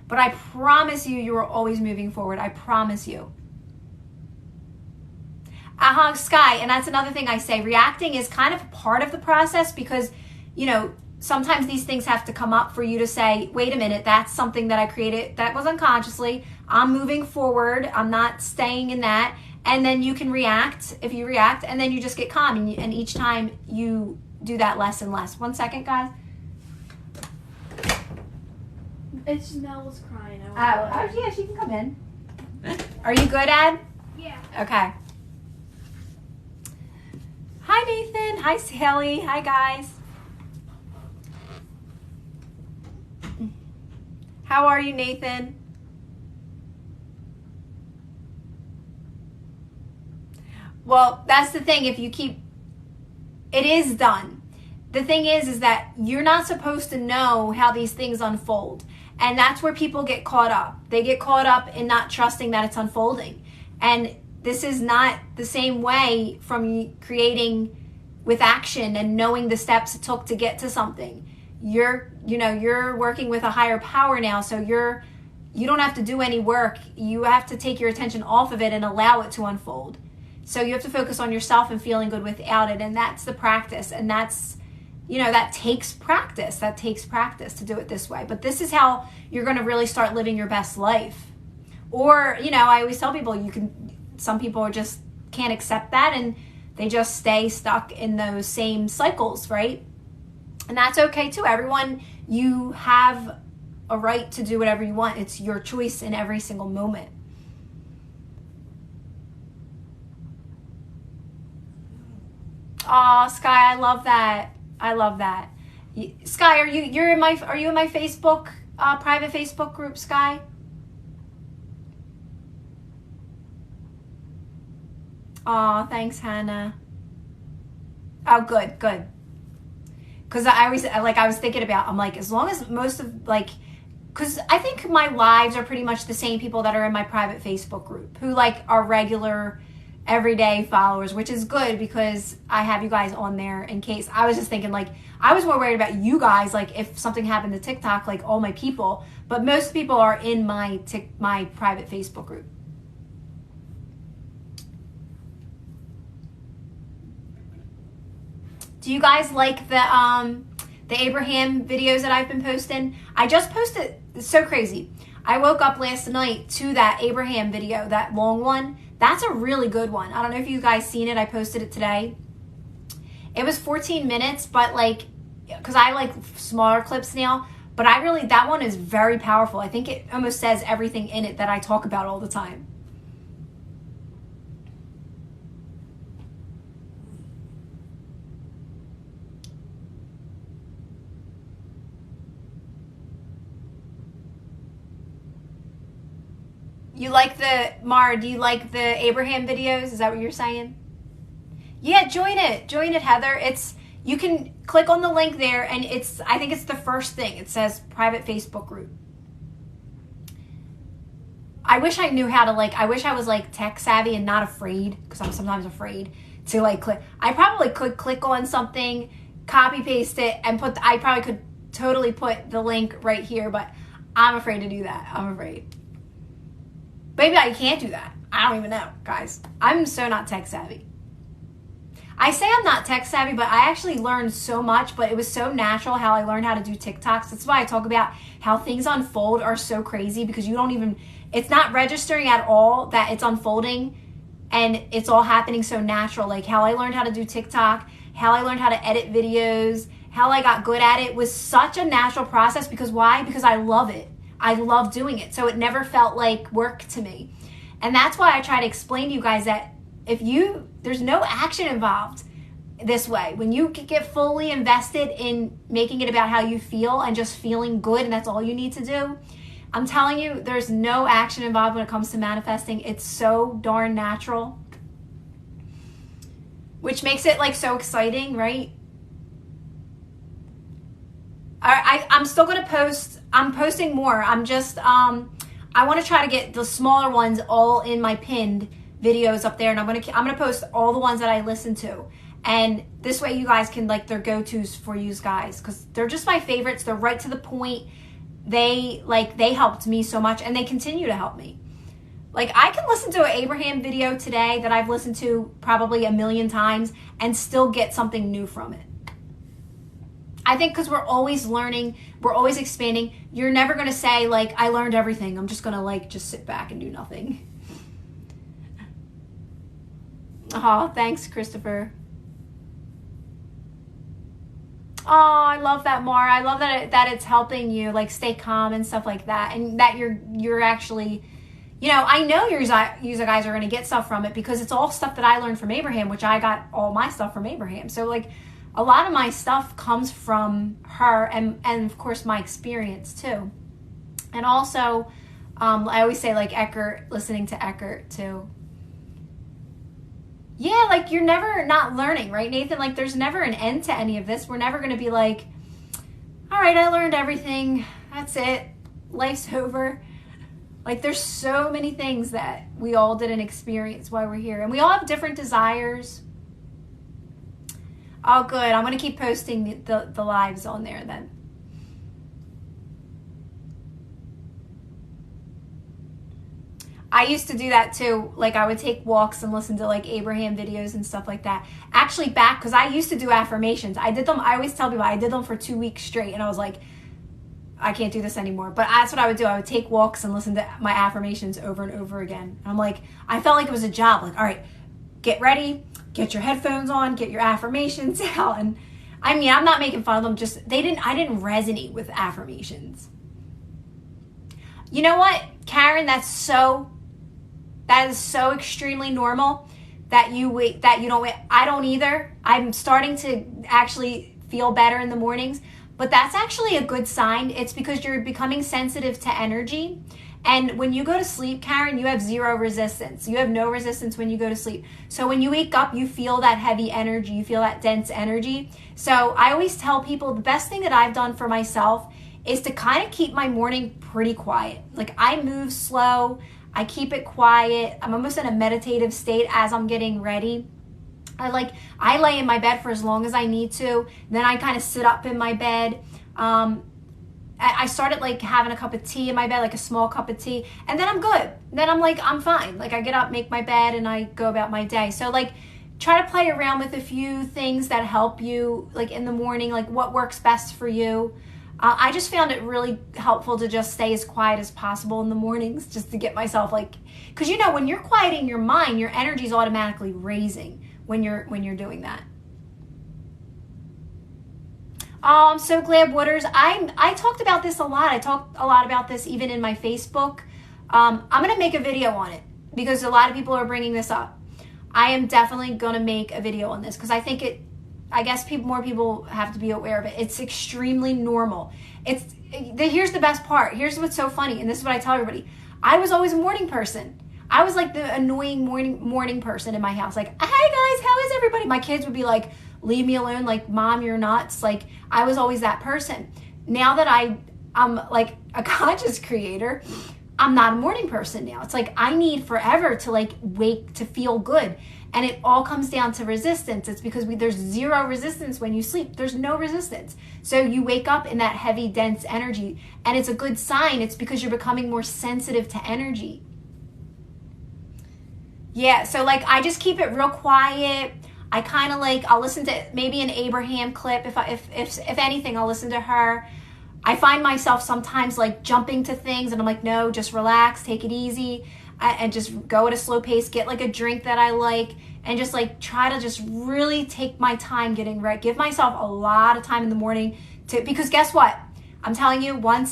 But I promise you are always moving forward. I promise you. Sky, and that's another thing I say. Reacting is kind of part of the process because, sometimes these things have to come up for you to say, wait a minute, that's something that I created that was unconsciously. I'm moving forward. I'm not staying in that. And then you can react if you react, and then you just get calm. And each time you do that less and less. 1 second, guys. It's Janelle was crying. Yeah, she can come in. Are you good, Ed? Yeah. Okay. Hi, Nathan. Hi, Sally. Hi, guys. How are you, Nathan? Well, that's the thing. If you keep It is done. The thing is that you're not supposed to know how these things unfold. And that's where people get caught up. They get caught up in not trusting that it's unfolding. And this is not the same way from creating with action and knowing the steps it took to get to something. You're working with a higher power now, so you don't have to do any work. You have to take your attention off of it and allow it to unfold. So you have to focus on yourself and feeling good without it, and that's the practice. And that's, that takes practice. That takes practice to do it this way. But this is how you're going to really start living your best life. Or, I always tell people some people just can't accept that and they just stay stuck in those same cycles, right? And that's okay too. Everyone, you have a right to do whatever you want. It's your choice in every single moment. Aw, Sky, I love that. I love that. Sky, are you in my Facebook private Facebook group, Sky? Aw, thanks, Hannah. Oh, good. Because I was thinking about, I'm like, as long as most of, because I think my lives are pretty much the same people that are in my private Facebook group who are regular everyday followers, which is good because I have you guys on there in case. I was just thinking I was more worried about you guys, if something happened to TikTok, all my people, but most people are in my private Facebook group. Do you guys like the Abraham videos that I've been posting? I just posted, it's so crazy. I woke up last night to that Abraham video, that long one. That's a really good one. I don't know if you guys seen it. I posted it today. It was 14 minutes, but because I like smaller clips now, but that one is very powerful. I think it almost says everything in it that I talk about all the time. You like do you like the Abraham videos? Is that what you're saying? Yeah, join it, Heather. You can click on the link there, and I think it's the first thing. It says private Facebook group. I wish I knew how to I wish I was tech savvy and not afraid, because I'm sometimes afraid to click. I probably could click on something, copy paste it, and I probably could totally put the link right here, but I'm afraid to do that. I'm afraid. Maybe I can't do that. I don't even know, guys. I'm so not tech savvy. I say I'm not tech savvy, but I actually learned so much, but it was so natural how I learned how to do TikToks. That's why I talk about how things unfold are so crazy, because it's not registering at all that it's unfolding and it's all happening so natural. How I learned how to do TikTok, how I learned how to edit videos, how I got good at it was such a natural process. Because why? Because I love it. I love doing it. So it never felt like work to me. And that's why I try to explain to you guys that there's no action involved this way. When you get fully invested in making it about how you feel and just feeling good, and that's all you need to do, I'm telling you, there's no action involved when it comes to manifesting. It's so darn natural, which makes it so exciting, right? I'm still going to post. I'm posting more. I'm just, I want to try to get the smaller ones all in my pinned videos up there. And I'm going to post all the ones that I listen to. And this way you guys can their go-tos for you guys. Because they're just my favorites. They're right to the point. They helped me so much. And they continue to help me. I can listen to an Abraham video today that I've listened to probably 1,000,000 times and still get something new from it. I think because we're always learning, we're always expanding. You're never going to say, I learned everything. I'm just going to, just sit back and do nothing. Oh, thanks, Christopher. Oh, I love that, Mara. I love that it's helping you, stay calm and stuff like that. And that you're actually, I know you guys are going to get stuff from it, because it's all stuff that I learned from Abraham, which I got all my stuff from Abraham. So, a lot of my stuff comes from her and of course my experience too. And also, I always say Eckhart, listening to Eckhart too. Yeah, like you're never not learning, right, Nathan? Like there's never an end to any of this. We're never going to be like, all right, I learned everything. That's it. Life's over. Like there's so many things that we all didn't experience while we're here. And we all have different desires. Oh, good. I'm going to keep posting the lives on there then. I used to do that too. Like I would take walks and listen to like Abraham videos and stuff like that. Actually back, because I used to do affirmations. I did them, I always tell people I did them for 2 weeks straight and I was like, I can't do this anymore. But that's what I would do. I would take walks and listen to my affirmations over and over again. And I'm like, I felt like it was a job. Like, all right, get ready, get your headphones on, get your affirmations out. And I mean, I'm not making fun of them. Just I didn't resonate with affirmations. You know what, Karen? That is so extremely normal that you don't wait. I don't either. I'm starting to actually feel better in the mornings, but that's actually a good sign. It's because you're becoming sensitive to energy. And when you go to sleep, Karen, you have zero resistance. You have no resistance when you go to sleep. So when you wake up, you feel that heavy energy. You feel that dense energy. So I always tell people the best thing that I've done for myself is to kind of keep my morning pretty quiet. Like I move slow. I keep it quiet. I'm almost in a meditative state as I'm getting ready. I lay in my bed for as long as I need to. Then I kind of sit up in my bed. I started like having a cup of tea in my bed, like a small cup of tea, and then I'm good. Then I'm like, I'm fine. Like I get up, make my bed, and I go about my day. So like try to play around with a few things that help you like in the morning, like what works best for you. I just found it really helpful to just stay as quiet as possible in the mornings, just to get myself like, because you know when you're quieting your mind, your energy is automatically raising when you're doing that. Oh, I'm so glad, Wooders. I talked about this a lot. I talked a lot about this even in my Facebook. I'm gonna make a video on it because a lot of people are bringing this up. I am definitely gonna make a video on this because I think I guess more people have to be aware of it. It's extremely normal. Here's the best part. Here's what's so funny, and this is what I tell everybody. I was always a morning person. I was like the annoying morning person in my house. Like, hey guys, how is everybody? My kids would be like, leave me alone. Like, Mom, you're nuts. Like, I was always that person. Now that I'm like a conscious creator, I'm not a morning person now. It's like I need forever to like wake to feel good. And it all comes down to resistance. It's because there's zero resistance when you sleep. There's no resistance. So you wake up in that heavy, dense energy. And it's a good sign. It's because you're becoming more sensitive to energy. Yeah, so like I just keep it real quiet. I kind of like, I'll listen to maybe an Abraham clip. If anything, I'll listen to her. I find myself sometimes like jumping to things and I'm like, no, just relax, take it easy. And just go at a slow pace, get like a drink that I like, and just like try to just really take my time getting ready. Give myself a lot of time in the morning because guess what? I'm telling you, when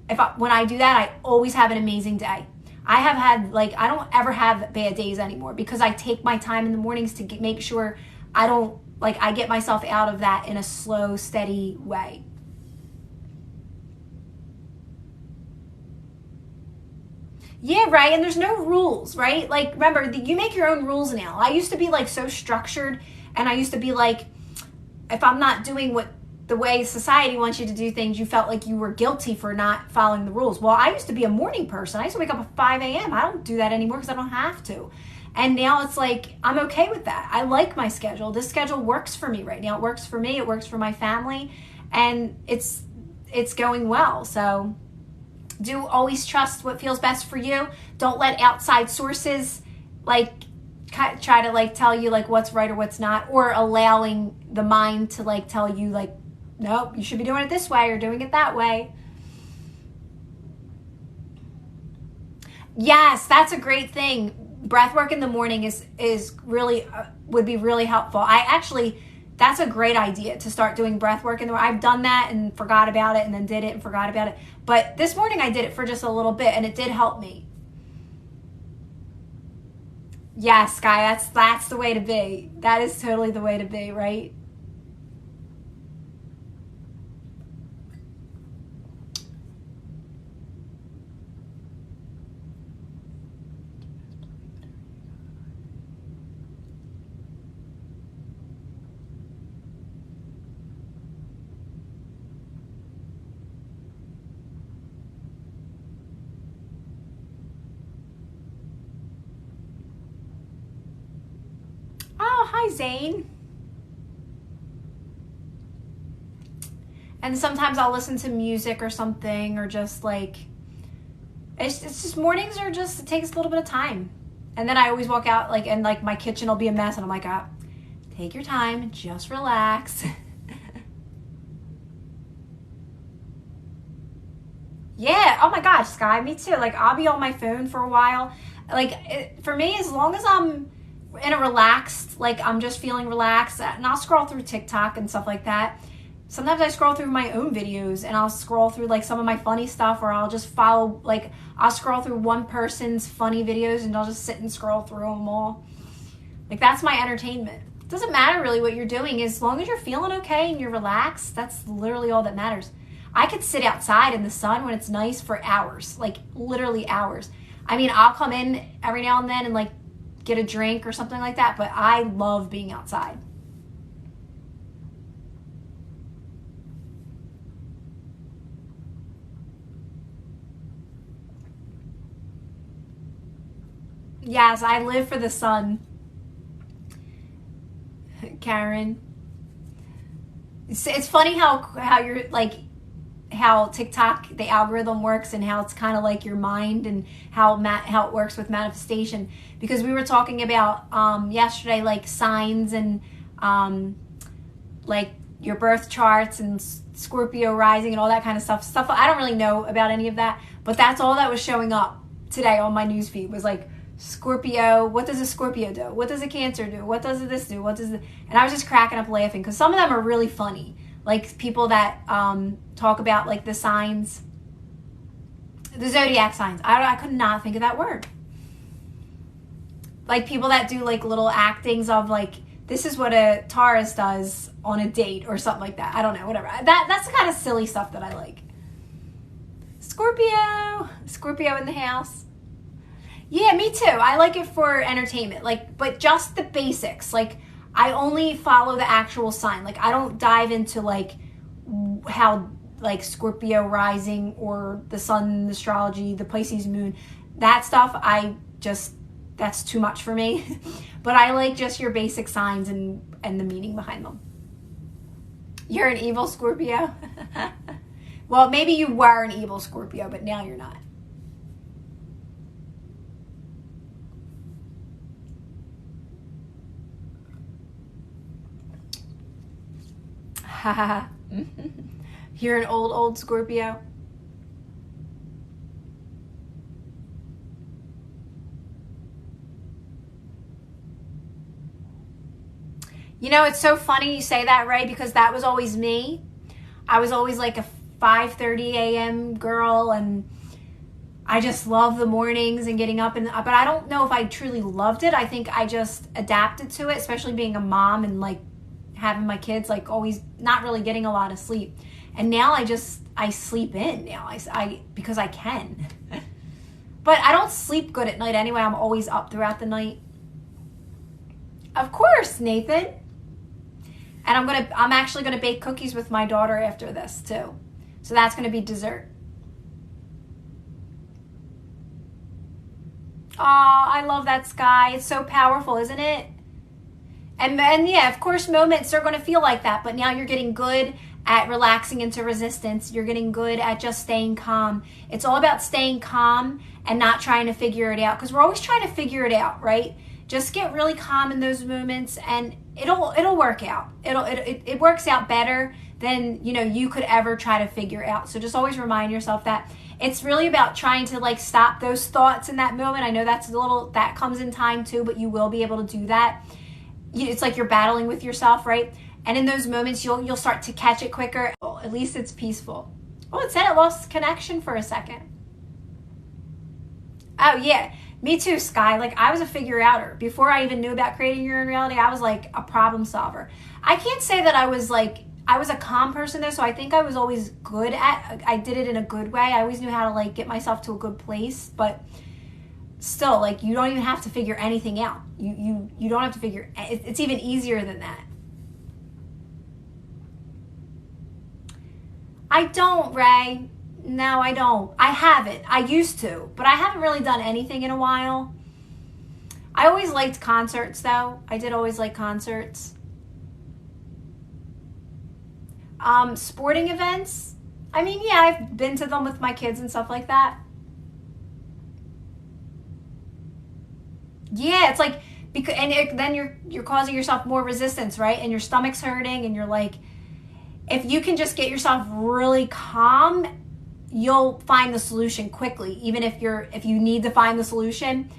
I do that, I always have an amazing day. I have had I don't ever have bad days anymore because I take my time in the mornings to make sure I get myself out of that in a slow, steady way. Yeah, right. And there's no rules, right? Like, remember, you make your own rules now. I used to be like so structured, and I used to be like, if I'm not doing the way society wants you to do things, you felt like you were guilty for not following the rules. Well, I used to be a morning person. I used to wake up at 5 a.m. I don't do that anymore because I don't have to. And now it's like, I'm okay with that. I like my schedule. This schedule works for me right now. It works for me. It works for my family. And it's going well. So do always trust what feels best for you. Don't let outside sources try to tell you what's right or what's not, or allowing the mind to tell you nope, you should be doing it this way or doing it that way. Yes, that's a great thing. Breath work in the morning is really would be really helpful. That's a great idea to start doing breath work in the morning. I've done that and forgot about it and then did it and forgot about it. But this morning I did it for just a little bit and it did help me. Yes, Sky, that's the way to be. That is totally the way to be, right? hi Zane. And sometimes I'll listen to music or something, or just like, it's just mornings are just, it takes a little bit of time. And then I always walk out like, and like my kitchen will be a mess and I'm like, take your time, just relax. Yeah, oh my gosh, Sky, me too. Like I'll be on my phone for a while. Like for me, as long as I'm in a relaxed, like I'm just feeling relaxed, and I'll scroll through TikTok and stuff like that. Sometimes I scroll through my own videos and I'll scroll through like some of my funny stuff, or I'll just follow, like I'll scroll through one person's funny videos and I'll just sit and scroll through them all. Like that's my entertainment. It doesn't matter really what you're doing, as long as you're feeling okay and you're relaxed. That's literally all that matters. I could sit outside in the sun when it's nice for hours, like literally hours. I mean, I'll come in every now and then and like get a drink or something like that, but I love being outside. Yes, I live for the sun. Karen. It's funny how you're like, how TikTok, the algorithm works, and how it's kind of like your mind, and how it works with manifestation. Because we were talking about yesterday, like signs and like your birth charts and Scorpio rising and all that kind of stuff. Stuff I don't really know about any of that, but that's all that was showing up today on my newsfeed was like, Scorpio, what does a Scorpio do? What does a Cancer do? What does this do? And I was just cracking up laughing, because some of them are really funny. Like people that talk about like the signs, the zodiac signs. I could not think of that word. Like people that do like little actings of like, this is what a Taurus does on a date or something like that. I don't know, whatever. That's the kind of silly stuff that I like. Scorpio in the house. Yeah, me too. I like it for entertainment, like, but just the basics. Like, I only follow the actual sign. Like, I don't dive into like how like Scorpio rising or the sun astrology, the Pisces moon, that stuff. That's too much for me. But I like just your basic signs and the meaning behind them. You're an evil Scorpio. Well, maybe you were an evil Scorpio, but now you're not. You're an old Scorpio. You know, it's so funny you say that, Ray, because that was always me. I was always like a 5:30 a.m. girl, and I just love the mornings and getting up. But I don't know if I truly loved it. I think I just adapted to it, especially being a mom and like having my kids, like always not really getting a lot of sleep. And now I sleep in now. I because I can. But I don't sleep good at night anyway. I'm always up throughout the night. Of course, Nathan. And I'm actually gonna bake cookies with my daughter after this too. So that's gonna be dessert. Oh, I love that, Sky. It's so powerful, isn't it? And yeah, of course, moments are going to feel like that, but now you're getting good at relaxing into resistance. You're getting good at just staying calm. It's all about staying calm and not trying to figure it out, because we're always trying to figure it out, right? Just get really calm in those moments, and it'll work out. It works out better than you could ever try to figure out. So just always remind yourself that it's really about trying to like stop those thoughts in that moment. I know that comes in time too, but you will be able to do that. It's like you're battling with yourself, right? And in those moments, you'll start to catch it quicker. At least it's peaceful. Oh, it said it lost connection for a second. Oh, yeah. Me too, Sky. Like, I was a figure-outer. Before I even knew about creating your own reality, I was like a problem solver. I can't say that I was a calm person though, so I think I was always good I did it in a good way. I always knew how to like get myself to a good place, but still, like, you don't even have to figure anything out. You don't have to figure, it's even easier than that. I don't, Ray. No, I don't. I haven't. I used to, but I haven't really done anything in a while. I always liked concerts, though. I did always like concerts. Sporting events. I mean, yeah, I've been to them with my kids and stuff like that. Yeah, it's like, because then you're causing yourself more resistance, right? And your stomach's hurting, and you're like, if you can just get yourself really calm, you'll find the solution quickly. Even if you need to find the solution,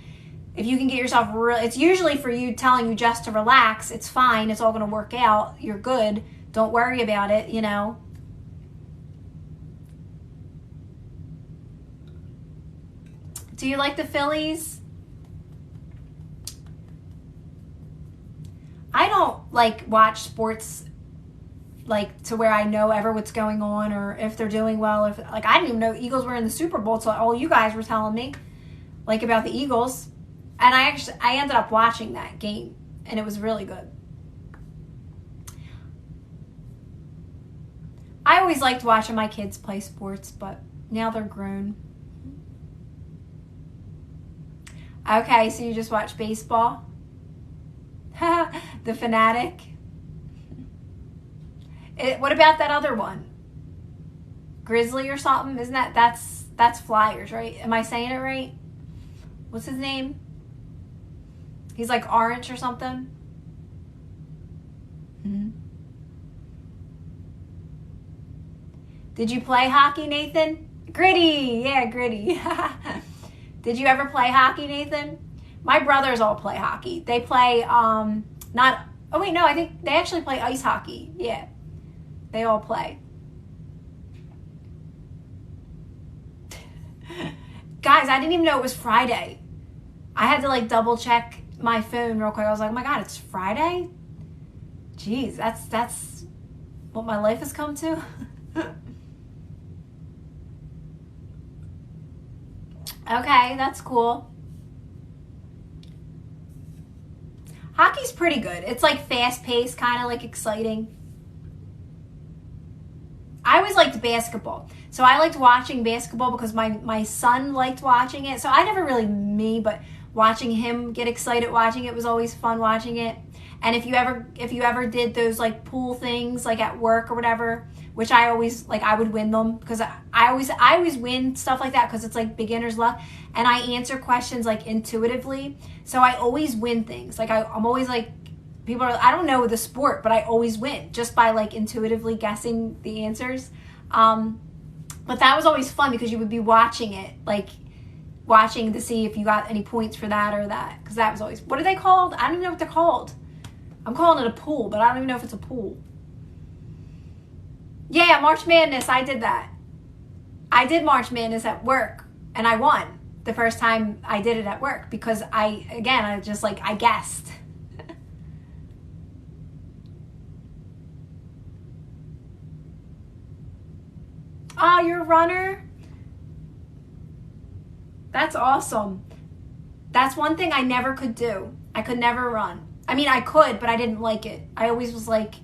if you can get yourself it's usually for you telling you just to relax. It's fine. It's all going to work out. You're good. Don't worry about it, you know. Do you like the Phillies? I don't like watch sports like to where I know ever what's going on or if they're doing well. If like I didn't even know Eagles were in the Super Bowl till all you guys were telling me like about the Eagles. And I ended up watching that game and it was really good. I always liked watching my kids play sports, but now they're grown. Okay, so you just watch baseball? The Fanatic. What about that other one? Grizzly or something? Isn't that's Flyers, right? Am I saying it right? What's his name? He's like orange or something. Mm-hmm. Did you play hockey, Nathan? Gritty. Yeah, Gritty. Did you ever play hockey, Nathan? My brothers all play hockey. They play, I think they actually play ice hockey. Yeah, they all play. Guys, I didn't even know it was Friday. I had to like double check my phone real quick. I was like, oh my God, it's Friday? Jeez, that's what my life has come to. Okay, that's cool. Hockey's pretty good. It's like fast-paced, kind of like exciting. I always liked basketball. So I liked watching basketball because my son liked watching it. So I never really but watching him get excited watching it was always fun watching it. And if you ever did those like pool things like at work or whatever, which I always like, I would win them because I always win stuff like that because it's like beginner's luck, and I answer questions like intuitively, so I always win things. Like I'm always like, people are, I don't know the sport, but I always win just by like intuitively guessing the answers. But that was always fun because you would be watching it, like watching to see if you got any points for that or that, because that was always, what are they called? I don't even know what they're called. I'm calling it a pool, but I don't even know if it's a pool. Yeah, March Madness, I did that. I did March Madness at work, and I won the first time I did it at work because I guessed. Oh, you're a runner? That's awesome. That's one thing I never could do. I could never run. I mean, I could, but I didn't like it. I always was like,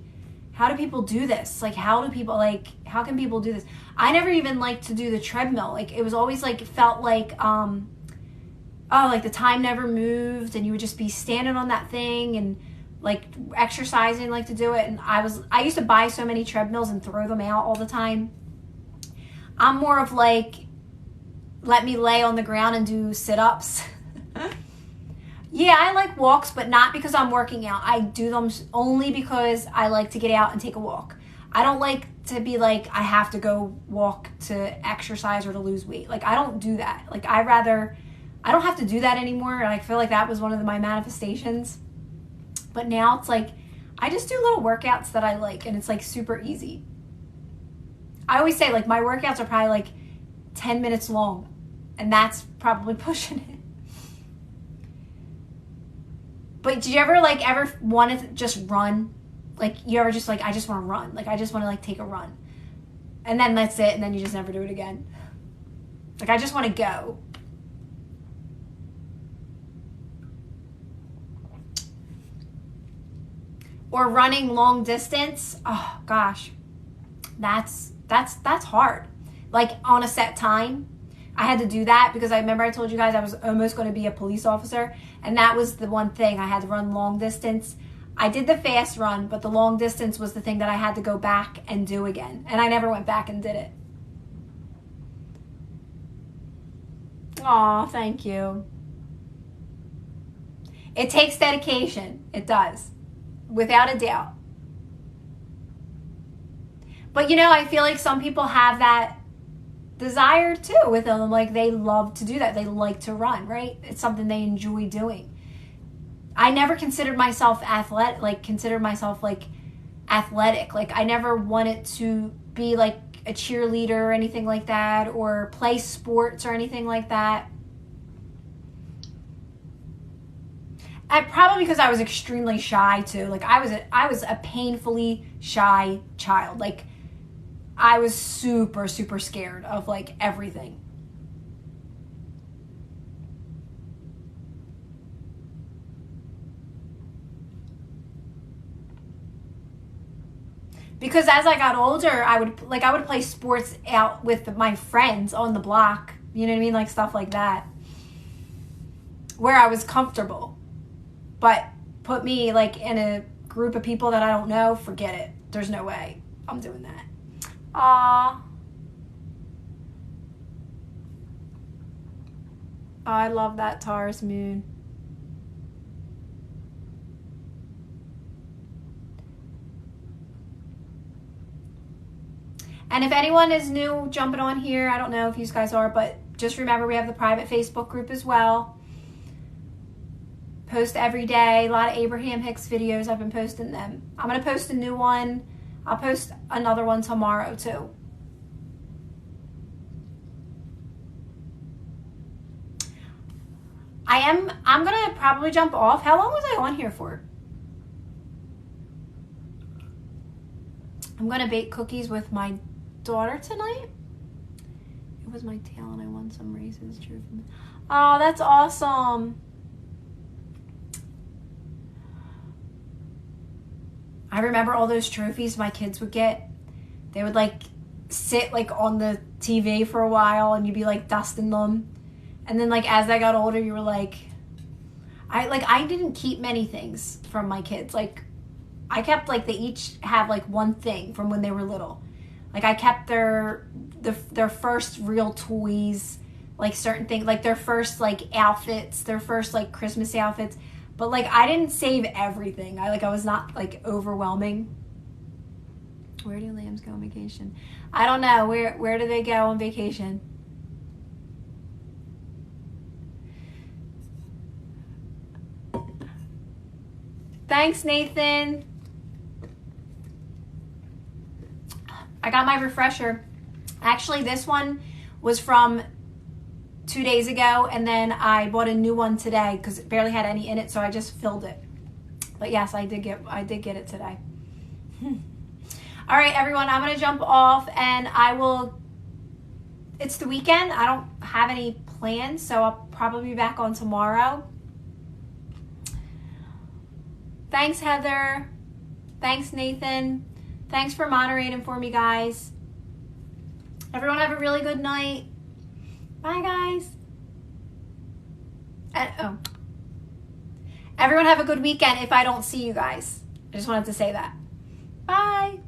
how do people do this? Like, how can people do this? I never even liked to do the treadmill. Like, it was always like, it felt like, like the time never moved and you would just be standing on that thing and like exercising, like to do it. And I used to buy so many treadmills and throw them out all the time. I'm more of like, let me lay on the ground and do sit-ups. Yeah, I like walks, but not because I'm working out. I do them only because I like to get out and take a walk. I don't like to be like, I have to go walk to exercise or to lose weight. Like, I don't do that. Like, I don't have to do that anymore. I feel like that was one of my manifestations. But now it's like, I just do little workouts that I like, and it's like super easy. I always say, like, my workouts are probably like 10 minutes long, and that's probably pushing it. But did you ever want to just run? Like, you ever just like, I just want to run. Like, I just want to like take a run. And then that's it. And then you just never do it again. Like, I just want to go. Or running long distance. Oh gosh. That's hard. Like on a set time. I had to do that because I remember I told you guys I was almost going to be a police officer, and that was the one thing. I had to run long distance. I did the fast run, but the long distance was the thing that I had to go back and do again, and I never went back and did it. Aw, thank you. It takes dedication. It does, without a doubt. But I feel like some people have that desire too with them. Like they love to do that. They like to run, right? It's something they enjoy doing. I never considered myself athletic. Like I never wanted to be like a cheerleader or anything like that, or play sports or anything like that. Probably because I was extremely shy too. Like I was a painfully shy child. Like I was super, super scared of like everything. Because as I got older, I would play sports out with my friends on the block. You know what I mean? Like stuff like that. Where I was comfortable. But put me like in a group of people that I don't know, forget it. There's no way I'm doing that. Aww. I love that Taurus moon. And if anyone is new jumping on here, I don't know if you guys are, but just remember we have the private Facebook group as well. Post every day. A lot of Abraham Hicks videos. I've been posting them. I'm going to post a new one. I'll post another one tomorrow too. I'm going to probably jump off. How long was I on here for? I'm going to bake cookies with my daughter tonight. It was my tail and I won some races. Oh, that's awesome. I remember all those trophies my kids would get. They would like sit like on the TV for a while and you'd be like dusting them. And then like as I got older, you were like, I didn't keep many things from my kids. Like I kept like, they each have like one thing from when they were little. Like I kept their first real toys, like certain things, like their first like outfits, their first like Christmas outfits. But like I didn't save everything. I was not like overwhelming. Where do lambs go on vacation? I don't know. Where do they go on vacation? Thanks, Nathan. I got my refresher. Actually, this one was from 2 days ago, and then I bought a new one today because it barely had any in it, so I just filled it. But yes, I did get it today. All right, everyone, I'm gonna jump off, and it's the weekend. I don't have any plans, so I'll probably be back on tomorrow. Thanks, Heather. Thanks, Nathan. Thanks for moderating for me, guys. Everyone have a really good night. Bye, guys. Everyone have a good weekend if I don't see you guys. I just wanted to say that. Bye.